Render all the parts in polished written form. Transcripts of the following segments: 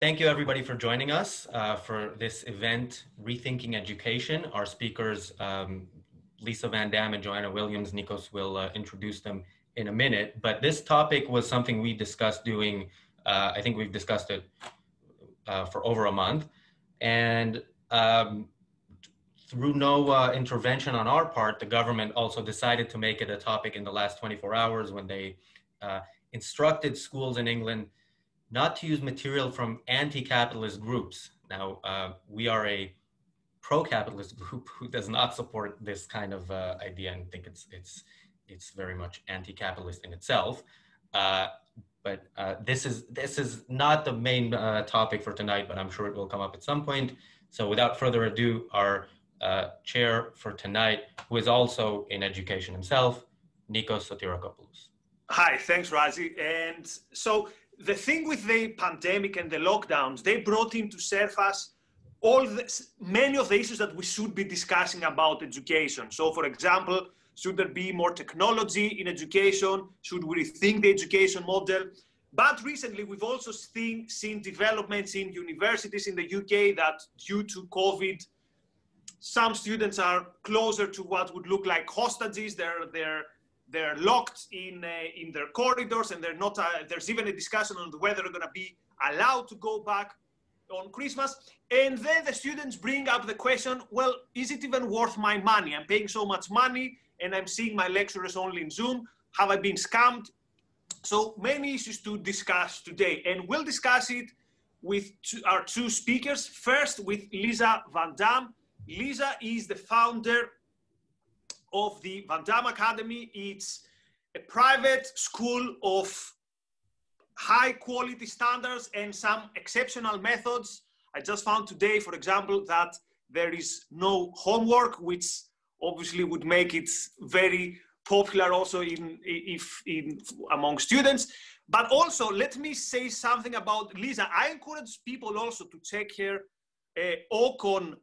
Thank you everybody for joining us for this event, Rethinking Education. Our speakers, Lisa VanDamme and Joanna Williams, Nikos will introduce them in a minute, but this topic was something we discussed doing, I think we've discussed it for over a month, and through no intervention on our part, the government also decided to make it a topic in the last 24 hours when they instructed schools in England not to use material from anti-capitalist groups. Now, we are a pro-capitalist group who does not support this kind of idea and think it's very much anti-capitalist in itself. But this is not the main topic for tonight, but I'm sure it will come up at some point. So without further ado, our chair for tonight, who is also in education himself, Nikos Sotirakopoulos. Hi, thanks, Razi. And so the thing with the pandemic and the lockdowns, they brought into surface many of the issues that we should be discussing about education. So, for example, should there be more technology in education? Should we rethink the education model? But recently, we've also seen developments in universities in the UK that due to COVID, some students are closer to what would look like hostages. They're locked in their corridors, and they're not. There's even a discussion on whether they're going to be allowed to go back on Christmas. And then the students bring up the question, well, is it even worth my money? I'm paying so much money, and I'm seeing my lecturers only in Zoom. Have I been scammed? So many issues to discuss today, and we'll discuss it with our two speakers. First, with Lisa VanDamme. Lisa is the founder of the VanDamme Academy. It's a private school of high quality standards and some exceptional methods. I just found today, for example, that there is no homework, which obviously would make it very popular also among students. But also, let me say something about Lisa. I encourage people also to check her Ocon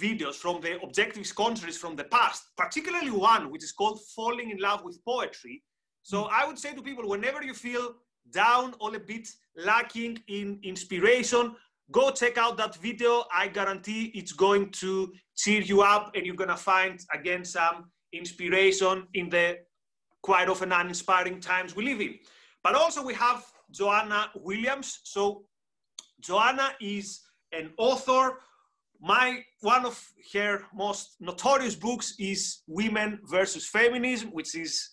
videos from the Objectives conference from the past, particularly one which is called Falling in Love with Poetry. So I would say to people, whenever you feel down or a bit lacking in inspiration, go check out that video. I guarantee it's going to cheer you up, and you're going to find again some inspiration in the quite often uninspiring times we live in. But also we have Joanna Williams. So Joanna is an author. One of her most notorious books is Women versus Feminism, which is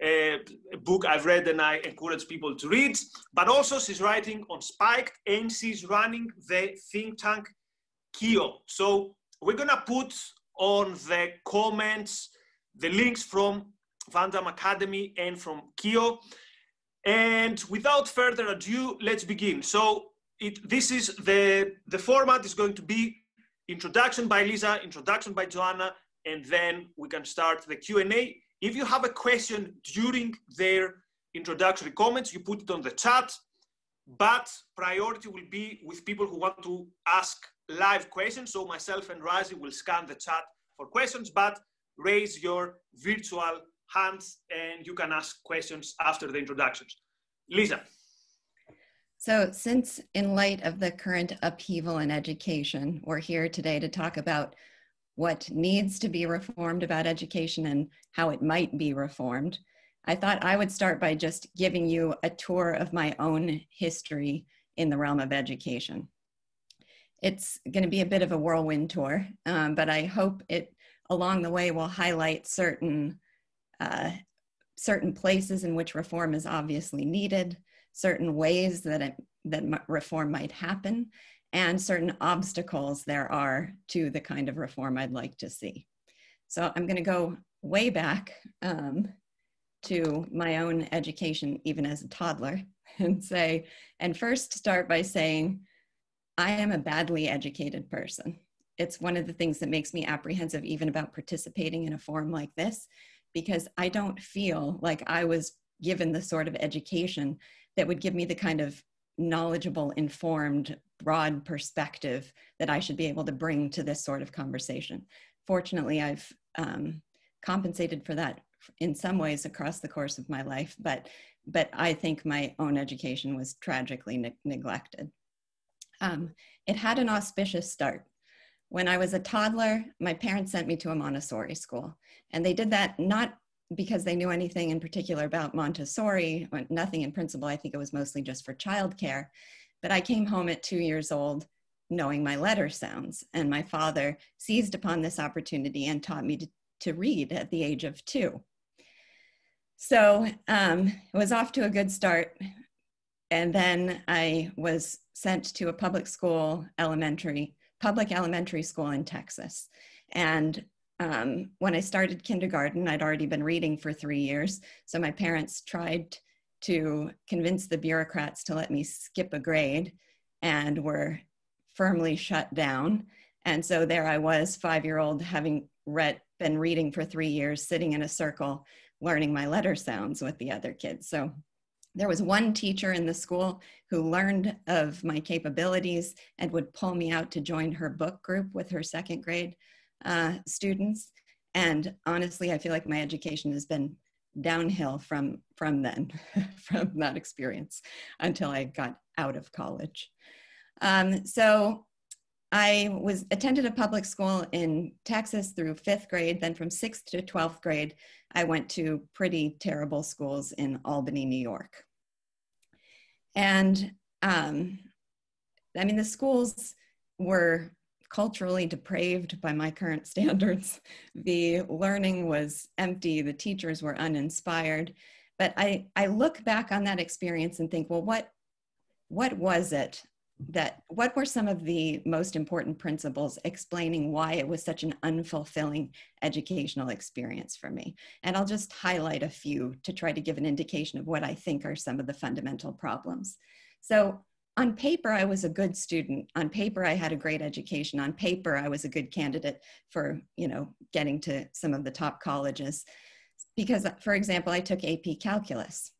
a book I've read and I encourage people to read. But also she's writing on Spiked, and she's running the think tank Kio. So we're gonna put on the comments the links from VanDamme Academy and from Kio. And without further ado, let's begin. So this is the format is going to be introduction by Lisa, introduction by Joanna, and then we can start the Q&A. If you have a question during their introductory comments, you put it on the chat, but priority will be with people who want to ask live questions. So myself and Razi will scan the chat for questions, but raise your virtual hands and you can ask questions after the introductions. Lisa. So since in light of the current upheaval in education, we're here today to talk about what needs to be reformed about education and how it might be reformed, I thought I would start by just giving you a tour of my own history in the realm of education. It's going to be a bit of a whirlwind tour, but I hope it along the way will highlight certain places in which reform is obviously needed, certain ways that reform might happen, and certain obstacles there are to the kind of reform I'd like to see. So I'm going to go way back to my own education, even as a toddler, and first start by saying, I am a badly educated person. It's one of the things that makes me apprehensive even about participating in a forum like this, because I don't feel like I was given the sort of education that would give me the kind of knowledgeable, informed, broad perspective that I should be able to bring to this sort of conversation. Fortunately, I've compensated for that in some ways across the course of my life, but I think my own education was tragically neglected. It had an auspicious start. When I was a toddler, my parents sent me to a Montessori school. And they did that not because they knew anything in particular about Montessori, or nothing in principle. I think it was mostly just for childcare. But I came home at 2 years old knowing my letter sounds. And my father seized upon this opportunity and taught me to read at the age of 2. So it was off to a good start. And then I was sent to a public elementary school in Texas. And when I started kindergarten, I'd already been reading for 3 years. So my parents tried to convince the bureaucrats to let me skip a grade and were firmly shut down. And so there I was, 5-year-old, having been reading for 3 years, sitting in a circle, learning my letter sounds with the other kids. So there was one teacher in the school who learned of my capabilities and would pull me out to join her book group with her 2nd grade students. And honestly, I feel like my education has been downhill from then, from that experience, until I got out of college. So I attended a public school in Texas through 5th grade. Then from 6th to 12th grade, I went to pretty terrible schools in Albany, New York. And I mean, the schools were culturally depraved by my current standards. The learning was empty. The teachers were uninspired. But I look back on that experience and think, well, what was it? What were some of the most important principles explaining why it was such an unfulfilling educational experience for me? And I'll just highlight a few to try to give an indication of what I think are some of the fundamental problems. So on paper, I was a good student. On paper, I had a great education. On paper, I was a good candidate for, getting to some of the top colleges. Because, for example, I took AP Calculus.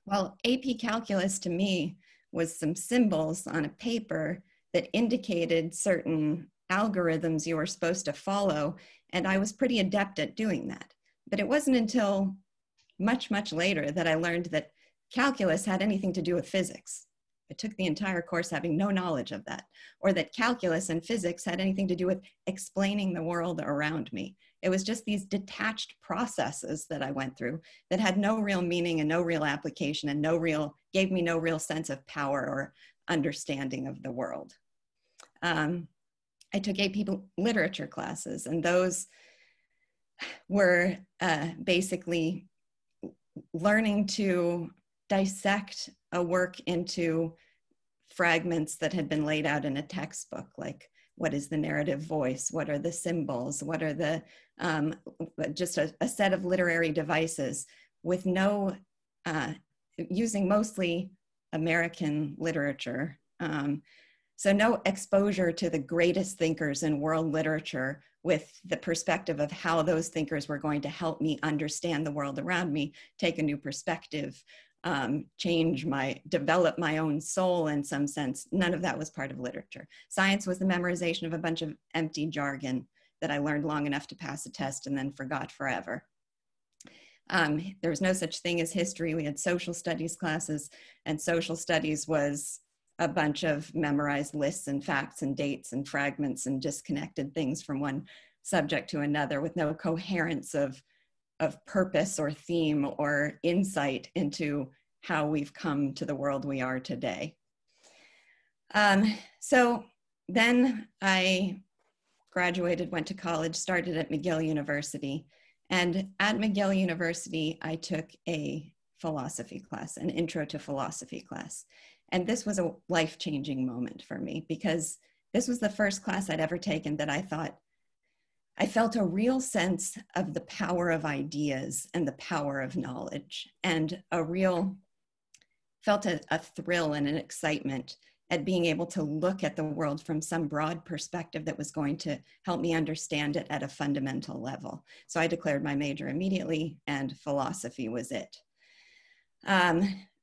Well, AP Calculus to me was some symbols on a paper that indicated certain algorithms you were supposed to follow, and I was pretty adept at doing that. But it wasn't until much, much later that I learned that calculus had anything to do with physics. I took the entire course having no knowledge of that, or that calculus and physics had anything to do with explaining the world around me. It was just these detached processes that I went through that had no real meaning and no real application and gave me no real sense of power or understanding of the world. I took AP literature classes, and those were basically learning to dissect a work into fragments that had been laid out in a textbook, like what is the narrative voice? What are the symbols? What are the, just a set of literary devices with no, using mostly American literature. So no exposure to the greatest thinkers in world literature with the perspective of how those thinkers were going to help me understand the world around me, take a new perspective, develop my own soul in some sense. None of that was part of literature. Science was the memorization of a bunch of empty jargon that I learned long enough to pass a test and then forgot forever. There was no such thing as history. We had social studies classes, and social studies was a bunch of memorized lists and facts and dates and fragments and disconnected things from one subject to another with no coherence of purpose or theme or insight into how we've come to the world we are today. So then I graduated, went to college, started at McGill University. And at McGill University, I took a philosophy class, an intro to philosophy class. And this was a life-changing moment for me because this was the first class I'd ever taken that I thought, I felt a real sense of the power of ideas and the power of knowledge, and felt a thrill and an excitement at being able to look at the world from some broad perspective that was going to help me understand it at a fundamental level. So I declared my major immediately, and philosophy was it.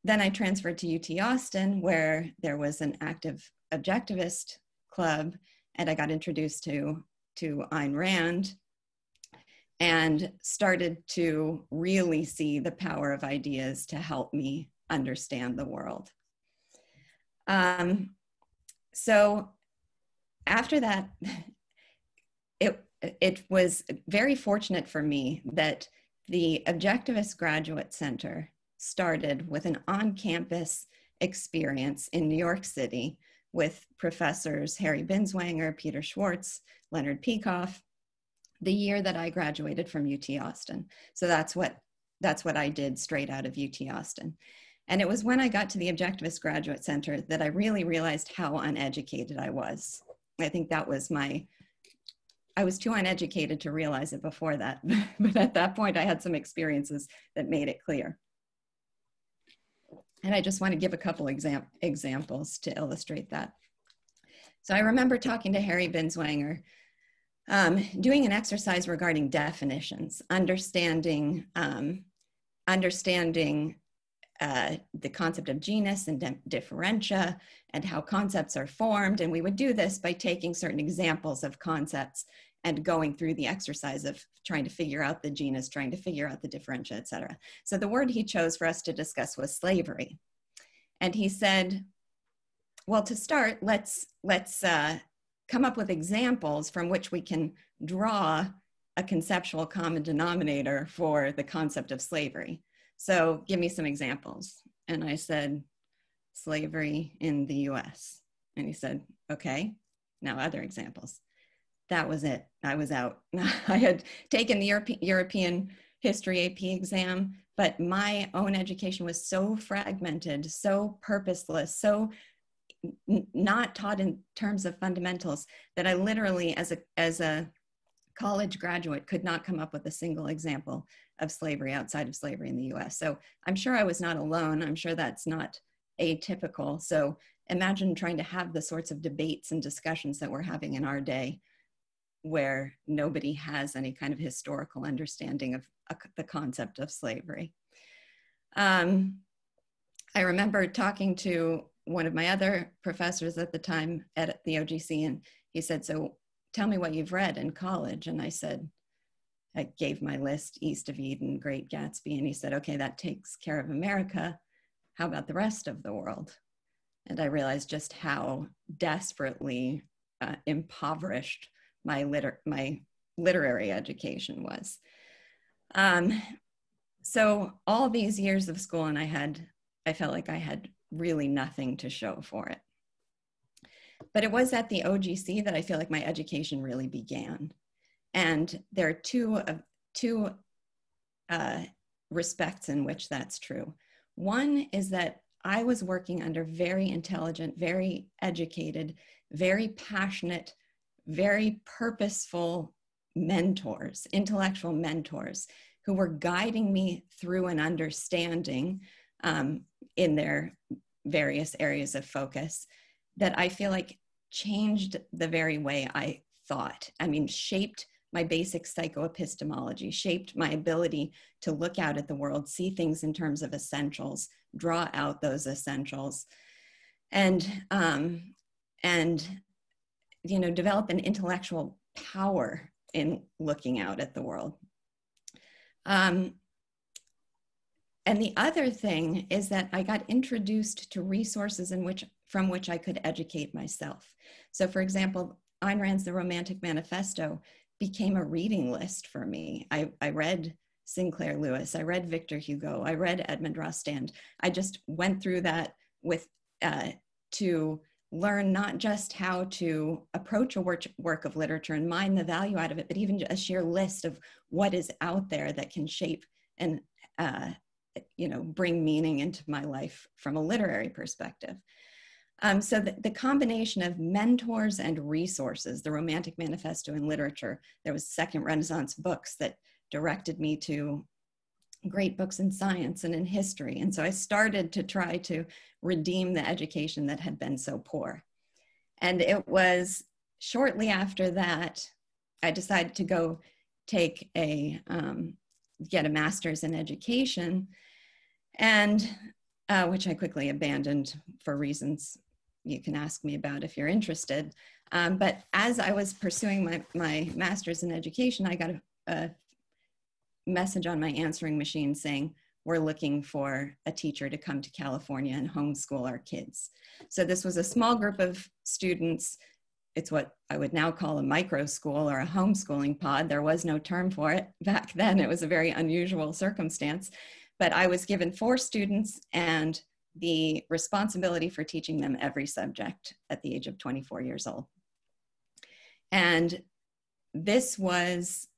Then I transferred to UT Austin, where there was an active objectivist club, and I got introduced to Ayn Rand and started to really see the power of ideas to help me understand the world. So after that, it was very fortunate for me that the Objectivist Graduate Center started with an on-campus experience in New York City with professors Harry Binswanger, Peter Schwartz, Leonard Peikoff, the year that I graduated from UT Austin. So that's what I did straight out of UT Austin. And it was when I got to the Objectivist Graduate Center that I really realized how uneducated I was. I think that was I was too uneducated to realize it before that. But at that point, I had some experiences that made it clear. And I just want to give a couple examples to illustrate that. So I remember talking to Harry Binswanger, doing an exercise regarding definitions, understanding the concept of genus and differentia and how concepts are formed. And we would do this by taking certain examples of concepts and going through the exercise of trying to figure out the genus, trying to figure out the differentia, et cetera. So the word he chose for us to discuss was slavery. And he said, well, to start, let's come up with examples from which we can draw a conceptual common denominator for the concept of slavery. So give me some examples. And I said, slavery in the US. And he said, okay, now other examples. That was it. I was out. I had taken the European history AP exam, but my own education was so fragmented, so purposeless, so not taught in terms of fundamentals that I literally, as a college graduate, could not come up with a single example of slavery outside of slavery in the US. So I'm sure I was not alone. I'm sure that's not atypical. So imagine trying to have the sorts of debates and discussions that we're having in our day, where nobody has any kind of historical understanding of the concept of slavery. I remember talking to one of my other professors at the time at the OGC, and he said, so tell me what you've read in college. And I said, I gave my list, East of Eden, Great Gatsby. And he said, okay, that takes care of America. How about the rest of the world? And I realized just how desperately impoverished my literary education was. So all these years of school, and I felt like I had really nothing to show for it. But it was at the OGC that I feel like my education really began. And there are two respects in which that's true. One is that I was working under very intelligent, very educated, very passionate, very purposeful mentors, intellectual mentors, who were guiding me through an understanding in their various areas of focus that I feel like changed the very way I thought. I mean, shaped my basic psychoepistemology, shaped my ability to look out at the world, see things in terms of essentials, draw out those essentials, and you know, develop an intellectual power in looking out at the world. And the other thing is that I got introduced to resources from which I could educate myself. So for example, Ayn Rand's The Romantic Manifesto became a reading list for me. I read Sinclair Lewis, I read Victor Hugo, I read Edmund Rostand. I just went through that to learn not just how to approach a work of literature and mine the value out of it, but even a sheer list of what is out there that can shape and you know, bring meaning into my life from a literary perspective. So the combination of mentors and resources, the Romantic Manifesto in literature, there was Second Renaissance books that directed me to great books in science and in history. And so I started to try to redeem the education that had been so poor. And it was shortly after that, I decided to go take get a master's in education, and which I quickly abandoned for reasons you can ask me about if you're interested. But as I was pursuing my master's in education, I got a message on my answering machine saying, were looking for a teacher to come to California and homeschool our kids. So this was a small group of students. It's what I would now call a micro school or a homeschooling pod. There was no term for it back then. It was a very unusual circumstance. But I was given 4 students and the responsibility for teaching them every subject at the age of 24 years old. And this was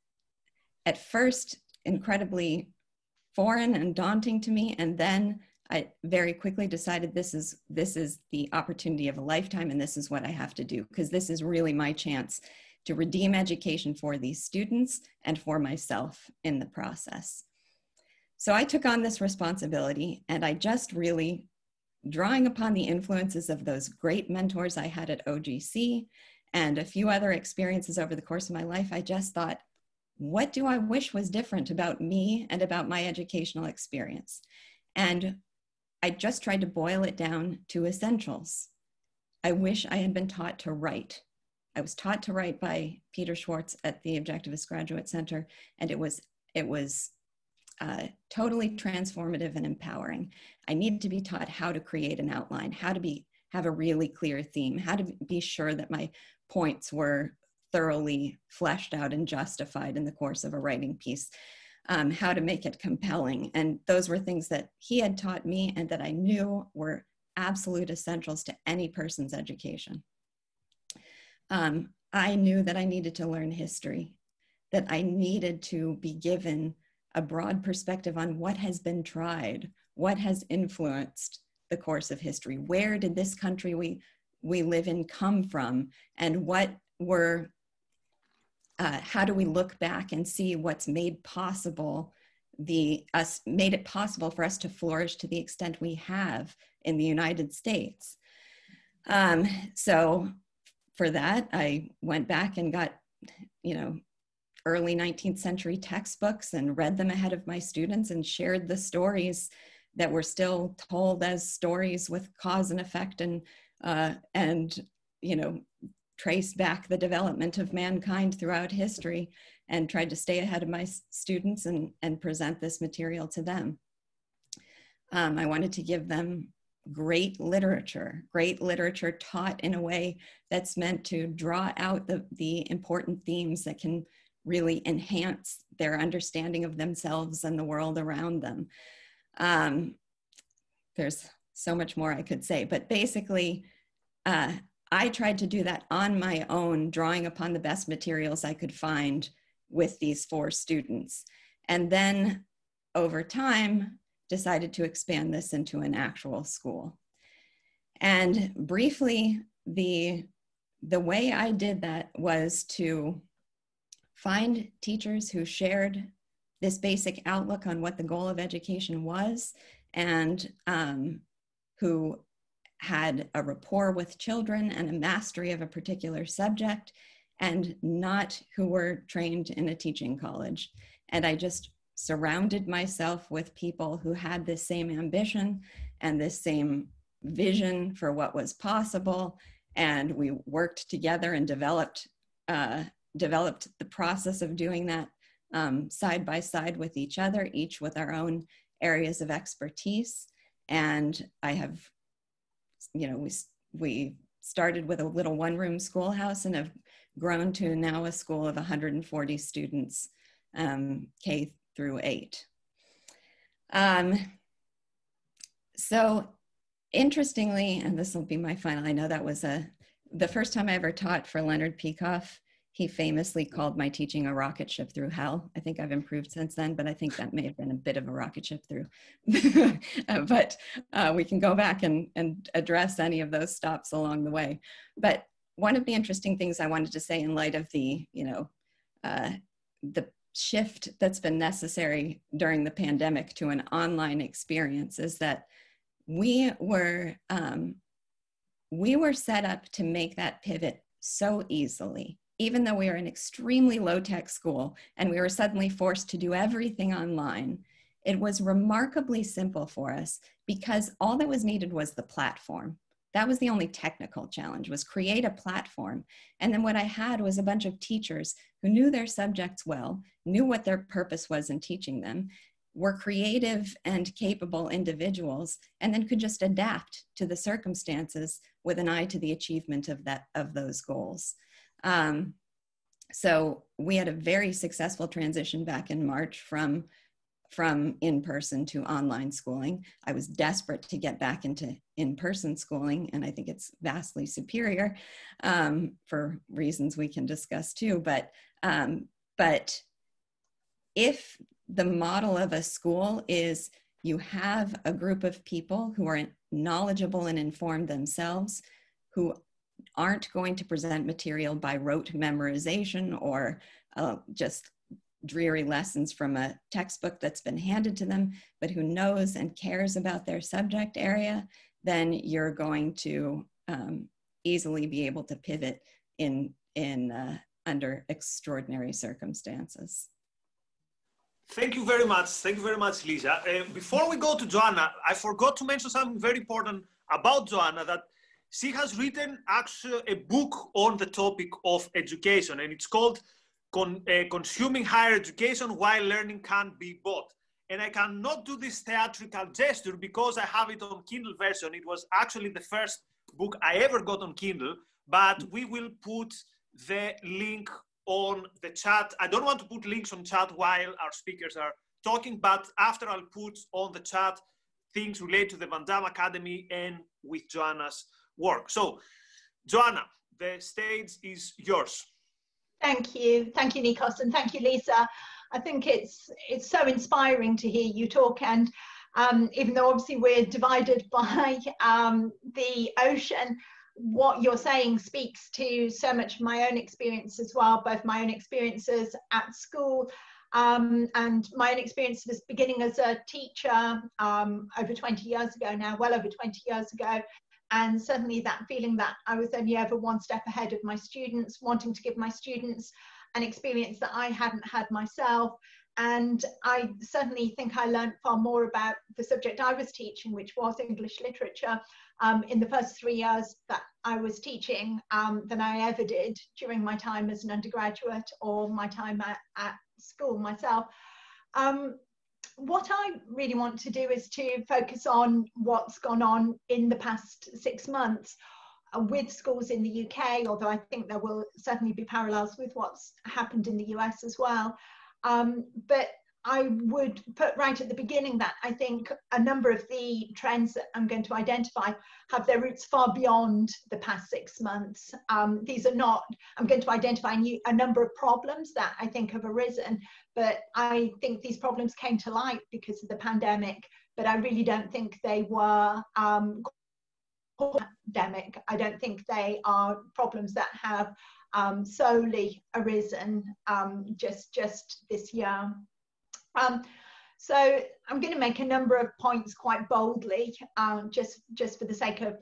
at first incredibly foreign and daunting to me. And then I very quickly decided this is the opportunity of a lifetime, and this is what I have to do, because this is really my chance to redeem education for these students and for myself in the process. So I took on this responsibility, and I just really, drawing upon the influences of those great mentors I had at OGC and a few other experiences over the course of my life, I just thought, what do I wish was different about me and about my educational experience? And I just tried to boil it down to essentials. I wish I had been taught to write. I was taught to write by Peter Schwartz at the Objectivist Graduate Center, and it was totally transformative and empowering. I needed to be taught how to create an outline, how to have a really clear theme, how to be sure that my points were thoroughly fleshed out and justified in the course of a writing piece, how to make it compelling. And those were things that he had taught me and that I knew were absolute essentials to any person's education. I knew that I needed to learn history, that I needed to be given a broad perspective on what has been tried, what has influenced the course of history, where did this country we live in come from, and what were, how do we look back and see what's made it possible for us to flourish to the extent we have in the United States. So for that, I went back and got, early 19th century textbooks and read them ahead of my students and shared the stories that were still told as stories with cause and effect and trace back the development of mankind throughout history, and tried to stay ahead of my students and present this material to them. I wanted to give them great literature taught in a way that's meant to draw out the important themes that can really enhance their understanding of themselves and the world around them. There's so much more I could say, but basically, I tried to do that on my own, drawing upon the best materials I could find with these 4 students. And then over time, decided to expand this into an actual school. And briefly, the way I did that was to find teachers who shared this basic outlook on what the goal of education was, and who had a rapport with children and a mastery of a particular subject, and not who were trained in a teaching college. And I just surrounded myself with people who had this same ambition and this same vision for what was possible. And we worked together and developed the process of doing that side by side with each other, each with our own areas of expertise. And I have, we started with a little one-room schoolhouse and have grown to now a school of 140 students, K through 8. So interestingly, and this will be my final, I know that was the first time I ever taught for Leonard Peikoff. He famously called my teaching a rocket ship through hell. I think I've improved since then, but I think that may have been a bit of a rocket ship through. But we can go back and address any of those stops along the way. But one of the interesting things I wanted to say in light of the shift that's been necessary during the pandemic to an online experience is that we were set up to make that pivot so easily. Even though we are an extremely low-tech school and we were suddenly forced to do everything online, it was remarkably simple for us because all that was needed was the platform. That was the only technical challenge, was create a platform. And then what I had was a bunch of teachers who knew their subjects well, knew what their purpose was in teaching them, were creative and capable individuals, and then could just adapt to the circumstances with an eye to the achievement of those goals. So we had a very successful transition back in March from in-person to online schooling. I was desperate to get back into in-person schooling, and I think it's vastly superior for reasons we can discuss too. But if the model of a school is you have a group of people who are knowledgeable and informed themselves, who aren't going to present material by rote memorization or just dreary lessons from a textbook that's been handed to them, but who knows and cares about their subject area, then you're going to easily be able to pivot under extraordinary circumstances. Thank you very much. Thank you very much, Lisa. Before we go to Joanna, I forgot to mention something very important about Joanna, that she has written actually a book on the topic of education, and it's called Consuming Higher Education While Learning Can't Be Bought. And I cannot do this theatrical gesture because I have it on Kindle version. It was actually the first book I ever got on Kindle, but we will put the link on the chat. I don't want to put links on chat while our speakers are talking, but after I'll put on the chat things related to the VanDamme Academy and with Joanna's work. So, Joanna, the stage is yours. Thank you, Nikos, and thank you, Lisa. I think it's so inspiring to hear you talk, and even though obviously we're divided by the ocean, what you're saying speaks to so much of my own experience as well, both my own experiences at school and my own experiences beginning as a teacher over 20 years ago now, well over 20 years ago. And certainly that feeling that I was only ever one step ahead of my students, wanting to give my students an experience that I hadn't had myself. And I certainly think I learned far more about the subject I was teaching, which was English literature, in the first 3 years that I was teaching than I ever did during my time as an undergraduate or my time at school myself. What I really want to do is to focus on what's gone on in the past 6 months with schools in the UK, although I think there will certainly be parallels with what's happened in the US as well. But I would put right at the beginning that I think a number of the trends that I'm going to identify have their roots far beyond the past 6 months. These are not, I'm going to identify a number of problems that I think have arisen, but I think these problems came to light because of the pandemic, but I really don't think they were pandemic. I don't think they are problems that have solely arisen just this year. So I'm going to make a number of points quite boldly, just for the sake of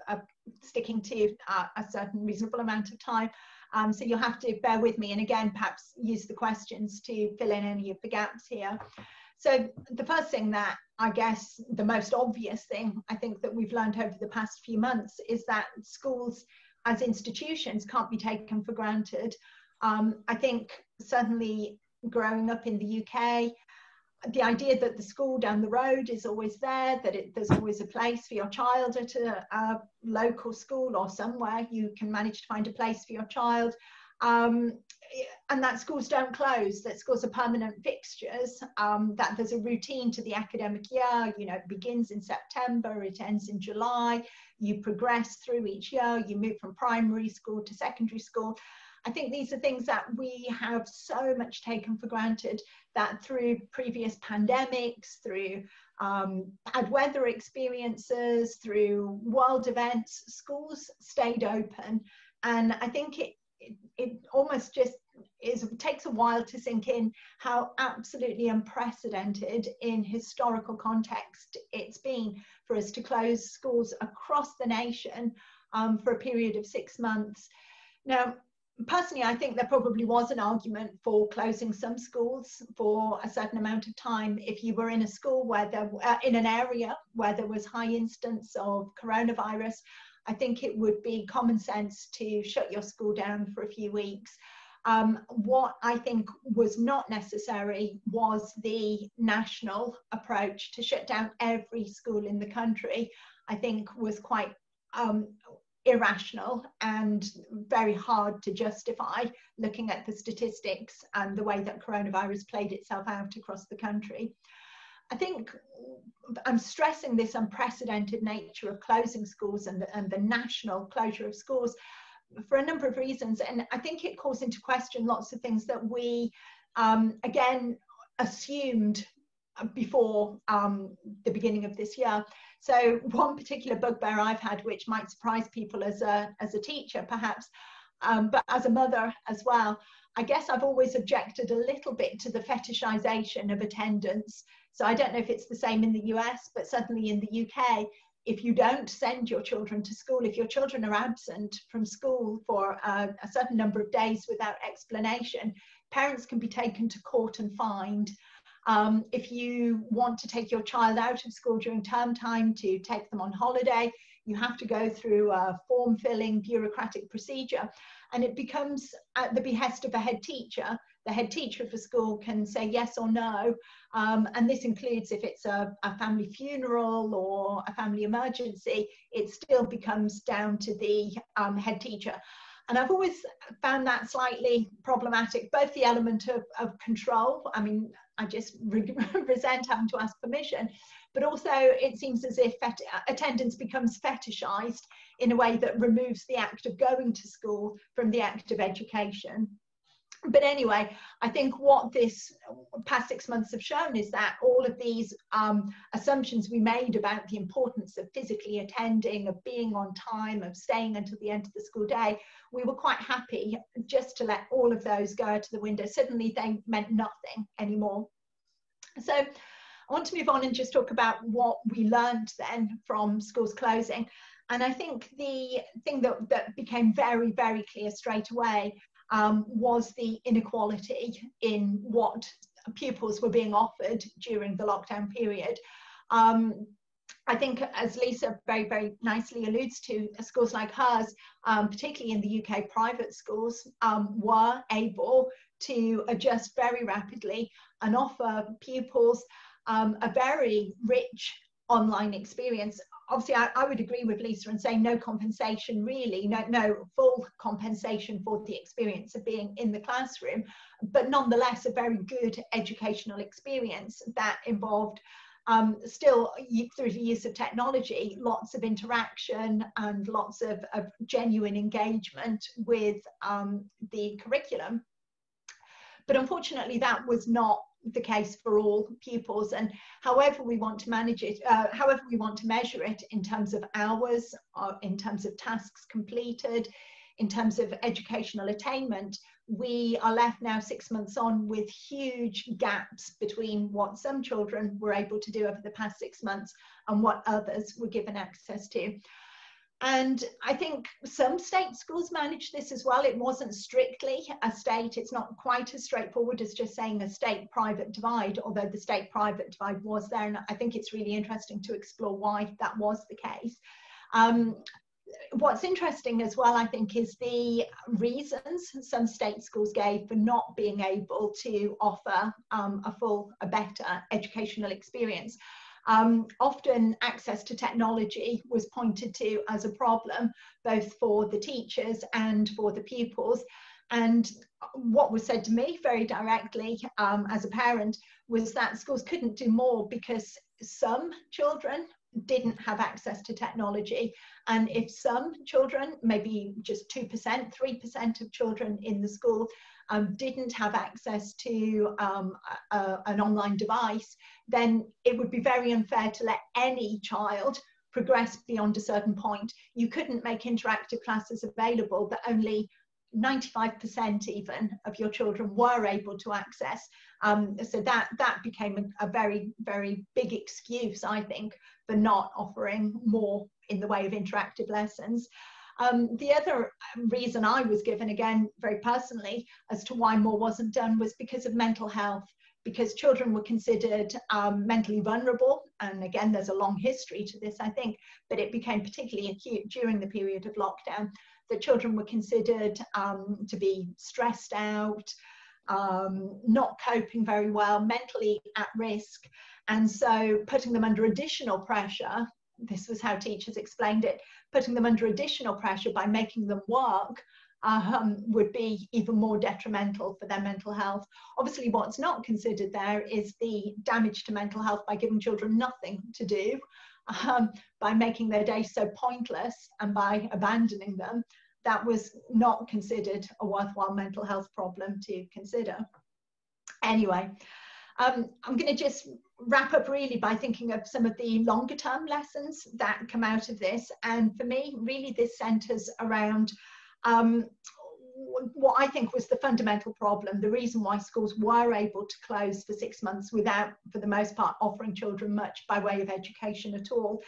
sticking to a certain reasonable amount of time. So you'll have to bear with me, and again, perhaps use the questions to fill in any of the gaps here. So the first thing that I guess the most obvious thing I think that we've learned over the past few months is that schools as institutions can't be taken for granted. I think certainly growing up in the UK, the idea that the school down the road is always there, that there's always a place for your child at a local school or somewhere you can manage to find a place for your child, and that schools don't close, that schools are permanent fixtures, that there's a routine to the academic year, you know, it begins in September, it ends in July, you progress through each year, you move from primary school to secondary school. I think these are things that we have so much taken for granted, that through previous pandemics, through bad weather experiences, through world events, schools stayed open. And I think it almost just takes a while to sink in how absolutely unprecedented in historical context it's been for us to close schools across the nation for a period of 6 months. Now, personally, I think there probably was an argument for closing some schools for a certain amount of time. If you were in a school where in an area where there was high instance of coronavirus, I think it would be common sense to shut your school down for a few weeks. What I think was not necessary was the national approach to shut down every school in the country. I think was quite irrational and very hard to justify, looking at the statistics and the way that coronavirus played itself out across the country. I think I'm stressing this unprecedented nature of closing schools and the national closure of schools for a number of reasons. And I think it calls into question lots of things that we, again, assumed before the beginning of this year. So one particular bugbear I've had, which might surprise people as a teacher perhaps, but as a mother as well, I guess I've always objected a little bit to the fetishization of attendance. So I don't know if it's the same in the US, but certainly in the UK, if you don't send your children to school, if your children are absent from school for a certain number of days without explanation, parents can be taken to court and fined. If you want to take your child out of school during term time to take them on holiday, you have to go through a form-filling bureaucratic procedure, and it becomes at the behest of a head teacher. The head teacher of a school can say yes or no, and this includes if it's a family funeral or a family emergency, it still becomes down to the head teacher. And I've always found that slightly problematic, both the element of control, I mean, I just resent having to ask permission, but also it seems as if attendance becomes fetishized in a way that removes the act of going to school from the act of education. But anyway, I think what this past 6 months have shown is that all of these assumptions we made about the importance of physically attending, of being on time, of staying until the end of the school day, we were quite happy just to let all of those go out of the window. Suddenly they meant nothing anymore. So I want to move on and just talk about what we learned then from schools closing. And I think the thing that became very, very clear straight away was the inequality in what pupils were being offered during the lockdown period. I think, as Lisa very, very nicely alludes to, schools like hers, particularly in the UK, private schools were able to adjust very rapidly and offer pupils a very rich online experience. Obviously, I would agree with Lisa and say no compensation really, no full compensation for the experience of being in the classroom, but nonetheless a very good educational experience that involved still, through the use of technology, lots of interaction and lots of genuine engagement with the curriculum. But unfortunately, that was not the case for all pupils, and however we want to manage it, however we want to measure it in terms of hours, in terms of tasks completed, in terms of educational attainment, we are left now 6 months on with huge gaps between what some children were able to do over the past 6 months and what others were given access to. And I think some state schools manage this as well. It wasn't strictly a state, it's not quite as straightforward as just saying a state-private divide, although the state-private divide was there, and I think it's really interesting to explore why that was the case. What's interesting as well, I think, is the reasons some state schools gave for not being able to offer a better educational experience. Often access to technology was pointed to as a problem, both for the teachers and for the pupils. And what was said to me very directly as a parent was that schools couldn't do more because some children didn't have access to technology. And if some children, maybe just 2%, 3% of children in the school didn't have access to an online device, then it would be very unfair to let any child progress beyond a certain point. You couldn't make interactive classes available that only 95% even of your children were able to access. So that became a very, very big excuse, I think, for not offering more in the way of interactive lessons. The other reason I was given, again, very personally, as to why more wasn't done was because of mental health, because children were considered mentally vulnerable. And again, there's a long history to this, I think, but it became particularly acute during the period of lockdown. that children were considered to be stressed out, not coping very well, mentally at risk. And so putting them under additional pressure, this was how teachers explained it, putting them under additional pressure by making them work would be even more detrimental for their mental health. Obviously, what's not considered there is the damage to mental health by giving children nothing to do, by making their day so pointless and by abandoning them. That was not considered a worthwhile mental health problem to consider. Anyway, I'm going to just wrap up really by thinking of some of the longer term lessons that come out of this. And for me, really this centers around what I think was the fundamental problem, the reason why schools were able to close for 6 months without, for the most part, offering children much by way of education at all.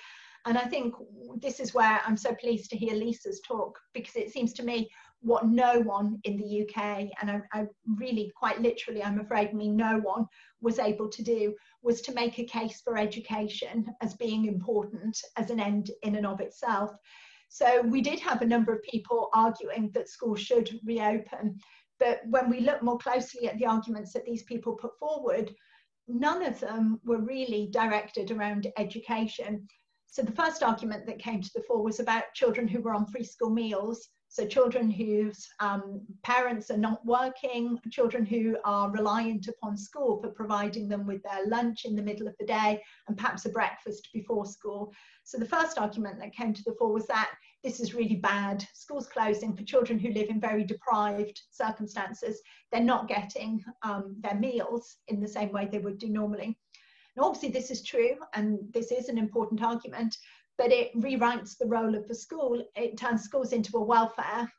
And I think this is where I'm so pleased to hear Lisa's talk, because it seems to me what no one in the UK, and I really quite literally, I'm afraid, mean no one, was able to do, was to make a case for education as being important as an end in and of itself. So we did have a number of people arguing that schools should reopen, but when we look more closely at the arguments that these people put forward, none of them were really directed around education. So the first argument that came to the fore was about children who were on free school meals. So children whose parents are not working, children who are reliant upon school for providing them with their lunch in the middle of the day and perhaps a breakfast before school. So the first argument that came to the fore was that this is really bad. Schools closing for children who live in very deprived circumstances. They're not getting their meals in the same way they would do normally. Now, obviously, this is true, and this is an important argument, but it rewrites the role of the school. It turns schools into a welfare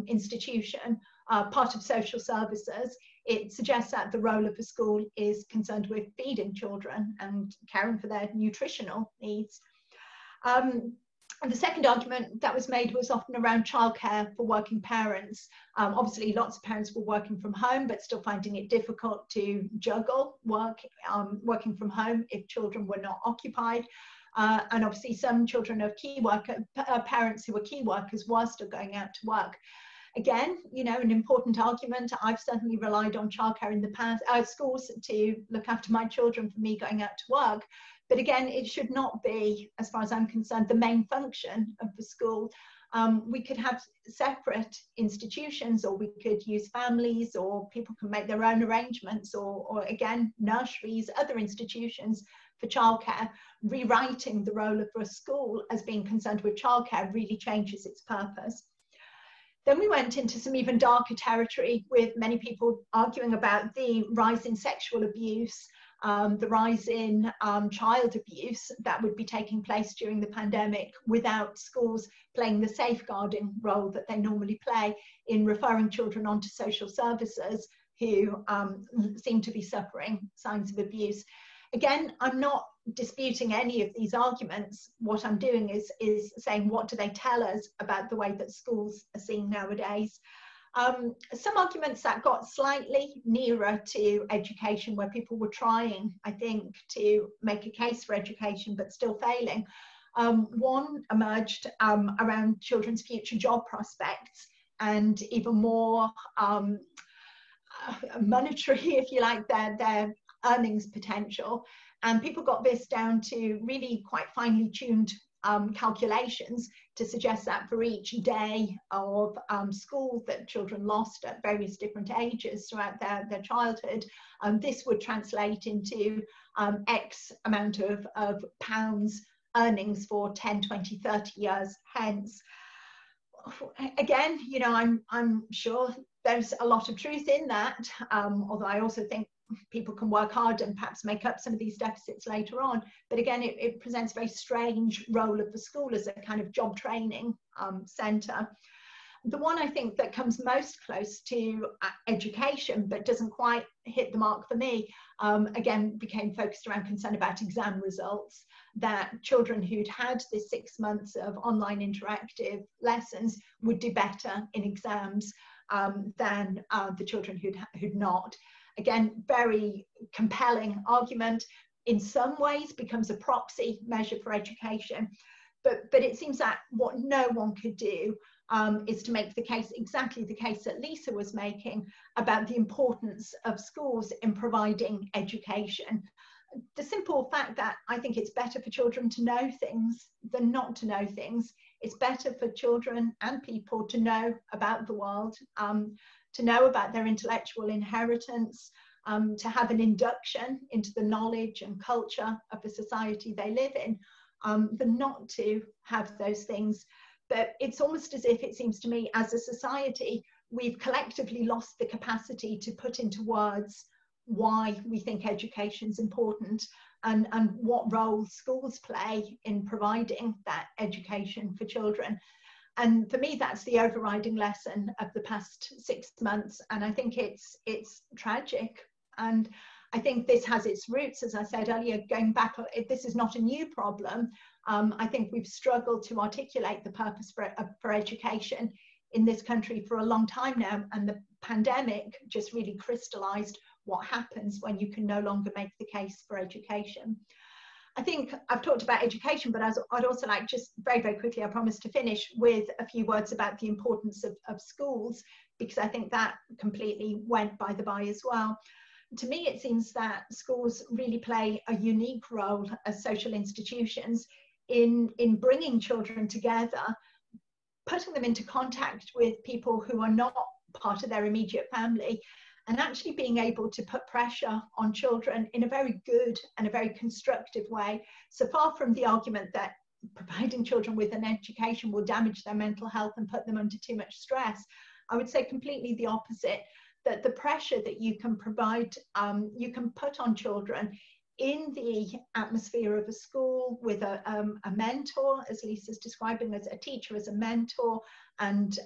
institution, part of social services. It suggests that the role of the school is concerned with feeding children and caring for their nutritional needs. And the second argument that was made was often around childcare for working parents. Obviously, lots of parents were working from home, but still finding it difficult to juggle working from home if children were not occupied. And obviously, some children of parents who were key workers were still going out to work. Again, you know, an important argument. I've certainly relied on childcare in the past, schools to look after my children for me going out to work. But again, it should not be, as far as I'm concerned, the main function of the school. We could have separate institutions, or we could use families, or people can make their own arrangements, or again, nurseries, other institutions for childcare. Rewriting the role of a school as being concerned with childcare really changes its purpose. Then we went into some even darker territory, with many people arguing about the rise in sexual abuse, the rise in child abuse that would be taking place during the pandemic without schools playing the safeguarding role that they normally play in referring children onto social services who seem to be suffering signs of abuse. Again, I'm not disputing any of these arguments. What I'm doing is saying, what do they tell us about the way that schools are seen nowadays? Some arguments that got slightly nearer to education, where people were trying, I think, to make a case for education but still failing. One emerged around children's future job prospects and even more monetary, if you like, their earnings potential. And people got this down to really quite finely tuned calculations to suggest that for each day of school that children lost at various different ages throughout their childhood, this would translate into X amount of pounds earnings for 10, 20, 30 years hence. Again, you know, I'm sure there's a lot of truth in that, although I also think people can work hard and perhaps make up some of these deficits later on. But again, it presents a very strange role of the school as a kind of job training centre. The one I think that comes most close to education but doesn't quite hit the mark for me, again, became focused around concern about exam results, that children who'd had this 6 months of online interactive lessons would do better in exams than the children who'd not. Again, very compelling argument, in some ways becomes a proxy measure for education, but it seems that what no one could do is to make the case, exactly the case that Lisa was making, about the importance of schools in providing education. The simple fact that I think it's better for children to know things than not to know things. It's better for children and people to know about the world, to know about their intellectual inheritance, to have an induction into the knowledge and culture of the society they live in, than not to have those things. But it's almost as if, it seems to me, as a society, we've collectively lost the capacity to put into words why we think education is important and what role schools play in providing that education for children. And for me, that's the overriding lesson of the past 6 months. And I think it's tragic. And I think this has its roots, as I said earlier, going back, this is not a new problem. I think we've struggled to articulate the purpose for education in this country for a long time now. And the pandemic just really crystallized what happens when you can no longer make the case for education. I think I've talked about education, but I'd also like, just very, very quickly, I promise to finish with a few words about the importance of schools, because I think that completely went by the by as well. To me, it seems that schools really play a unique role as social institutions in bringing children together, putting them into contact with people who are not part of their immediate family, and actually being able to put pressure on children in a very good and a very constructive way. So far from the argument that providing children with an education will damage their mental health and put them under too much stress, I would say completely the opposite, that the pressure that you can provide, you can put on children in the atmosphere of a school with a mentor, as Lisa's describing, as a teacher, as a mentor, and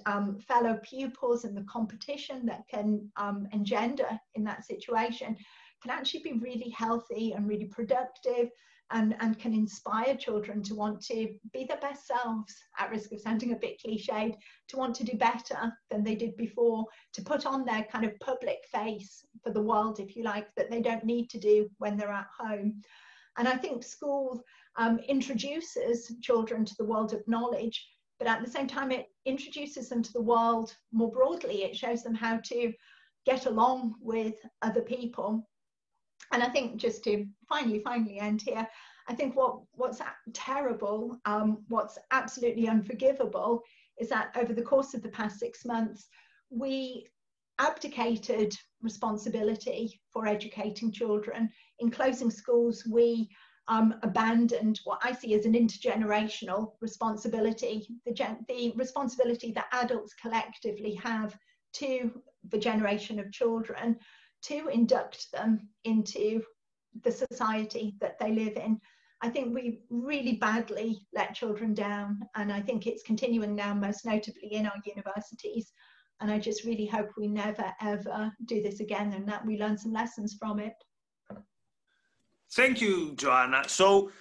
fellow pupils, and the competition that can engender in that situation can actually be really healthy and really productive, and can inspire children to want to be their best selves, at risk of sounding a bit cliched, to want to do better than they did before, to put on their kind of public face for the world, if you like, that they don't need to do when they're at home. And I think school introduces children to the world of knowledge, but at the same time, it introduces them to the world more broadly. It shows them how to get along with other people. And I think, just to finally end here, I think what's terrible, what's absolutely unforgivable, is that over the course of the past 6 months, we abdicated responsibility for educating children. In closing schools, we abandoned what I see as an intergenerational responsibility, the responsibility that adults collectively have to the generation of children, to induct them into the society that they live in. I think we really badly let children down, and I think it's continuing now, most notably in our universities. And I just really hope we never, ever do this again, and that we learn some lessons from it. Thank you, Joanna. So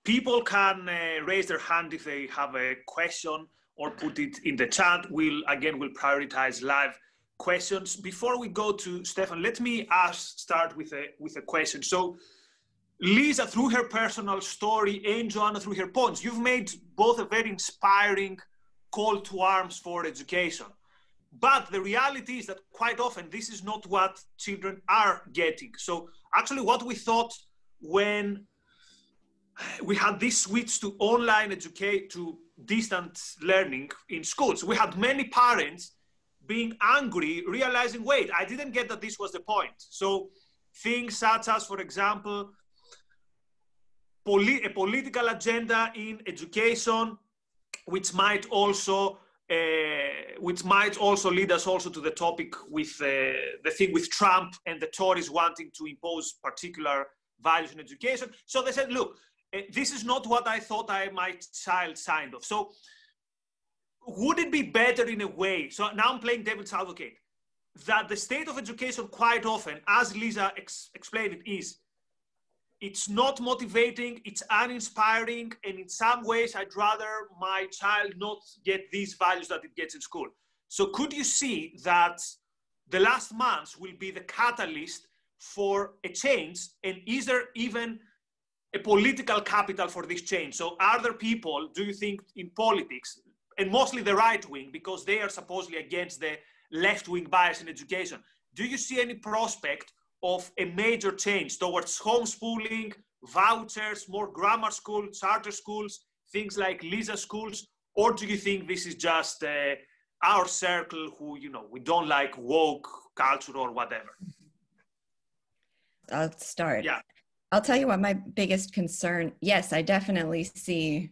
people can raise their hand if they have a question, or put it in the chat. We'll prioritize live questions. Before we go to Stefan, let me start with a question. So Lisa, through her personal story, and Joanna, through her points, you've made both a very inspiring call to arms for education. But the reality is that quite often this is not what children are getting. So actually what we thought when we had this switch to online education, to distant learning in schools, we had many parents being angry, realizing, wait, I didn't get that this was the point. So things such as, for example, a political agenda in education, which might also lead us also to the topic with the thing with Trump and the Tories wanting to impose particular values in education. So they said, look, this is not what I thought my child signed off. So would it be better in a way, so now I'm playing devil's advocate, that the state of education quite often, as Lisa explained it, is it's not motivating, it's uninspiring, and in some ways I'd rather my child not get these values that it gets in school. So could you see that the last months will be the catalyst for a change, and is there even a political capital for this change? So are there people, do you think, in politics, and mostly the right wing, because they are supposedly against the left wing bias in education. Do you see any prospect of a major change towards homeschooling, vouchers, more grammar school, charter schools, things like Lisa schools? Or do you think this is just our circle who, you know, we don't like woke culture or whatever? I'll start. Yeah. I'll tell you what my biggest concern, yes, I definitely see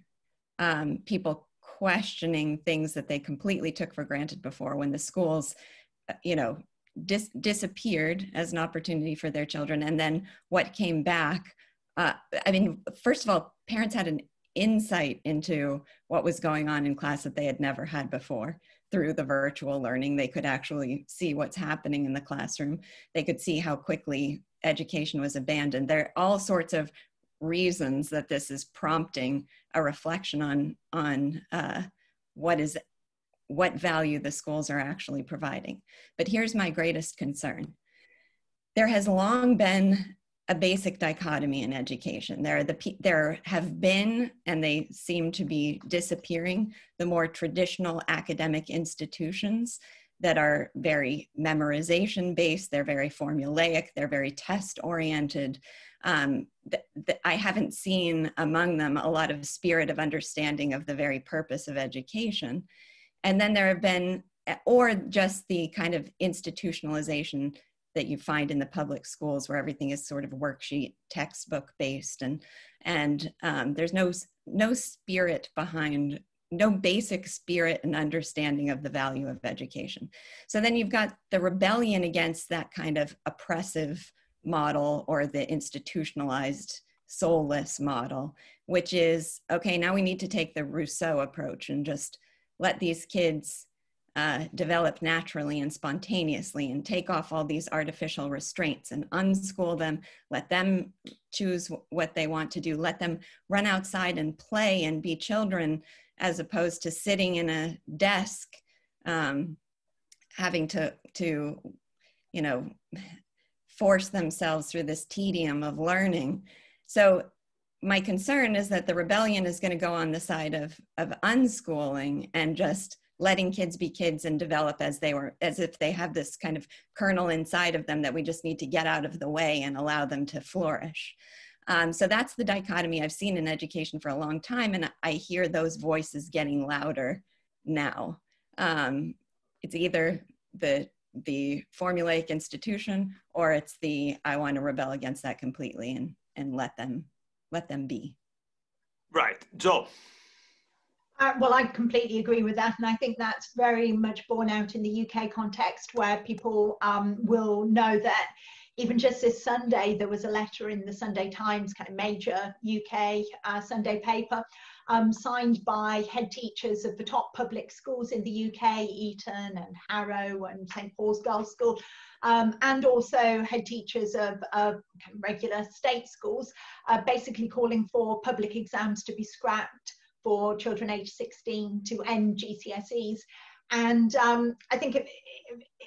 people questioning things that they completely took for granted before when the schools, you know, disappeared as an opportunity for their children. And then what came back, I mean, first of all, parents had an insight into what was going on in class that they had never had before. Through the virtual learning, they could actually see what's happening in the classroom. They could see how quickly education was abandoned. There are all sorts of reasons that this is prompting a reflection on what value the schools are actually providing. But here's my greatest concern. There has long been a basic dichotomy in education. There have been, and they seem to be disappearing, the more traditional academic institutions that are very memorization based, they're very formulaic, they're very test oriented. I haven't seen among them a lot of spirit of understanding of the very purpose of education. And then there have been, or just the kind of institutionalization that you find in the public schools where everything is sort of worksheet, textbook based, and there's no spirit behind, no basic spirit and understanding of the value of education. So then you've got the rebellion against that kind of oppressive model or the institutionalized soulless model, which is, okay, now we need to take the Rousseau approach and just let these kids develop naturally and spontaneously and take off all these artificial restraints and unschool them, let them choose what they want to do, let them run outside and play and be children, as opposed to sitting in a desk, having to, you know, force themselves through this tedium of learning. So my concern is that the rebellion is going to go on the side of unschooling and just letting kids be kids and develop as if they have this kind of kernel inside of them that we just need to get out of the way and allow them to flourish. So that's the dichotomy I've seen in education for a long time, and I hear those voices getting louder now. It's either the formulaic institution, or it's I want to rebel against that completely and let them be. Right, Joe. Well, I completely agree with that. And I think that's very much borne out in the UK context, where people will know that even just this Sunday, there was a letter in the Sunday Times, kind of major UK Sunday paper, signed by head teachers of the top public schools in the UK, Eton and Harrow and St. Paul's Girls' School, and also head teachers of regular state schools, basically calling for public exams to be scrapped for children aged 16 to end GCSEs. And I think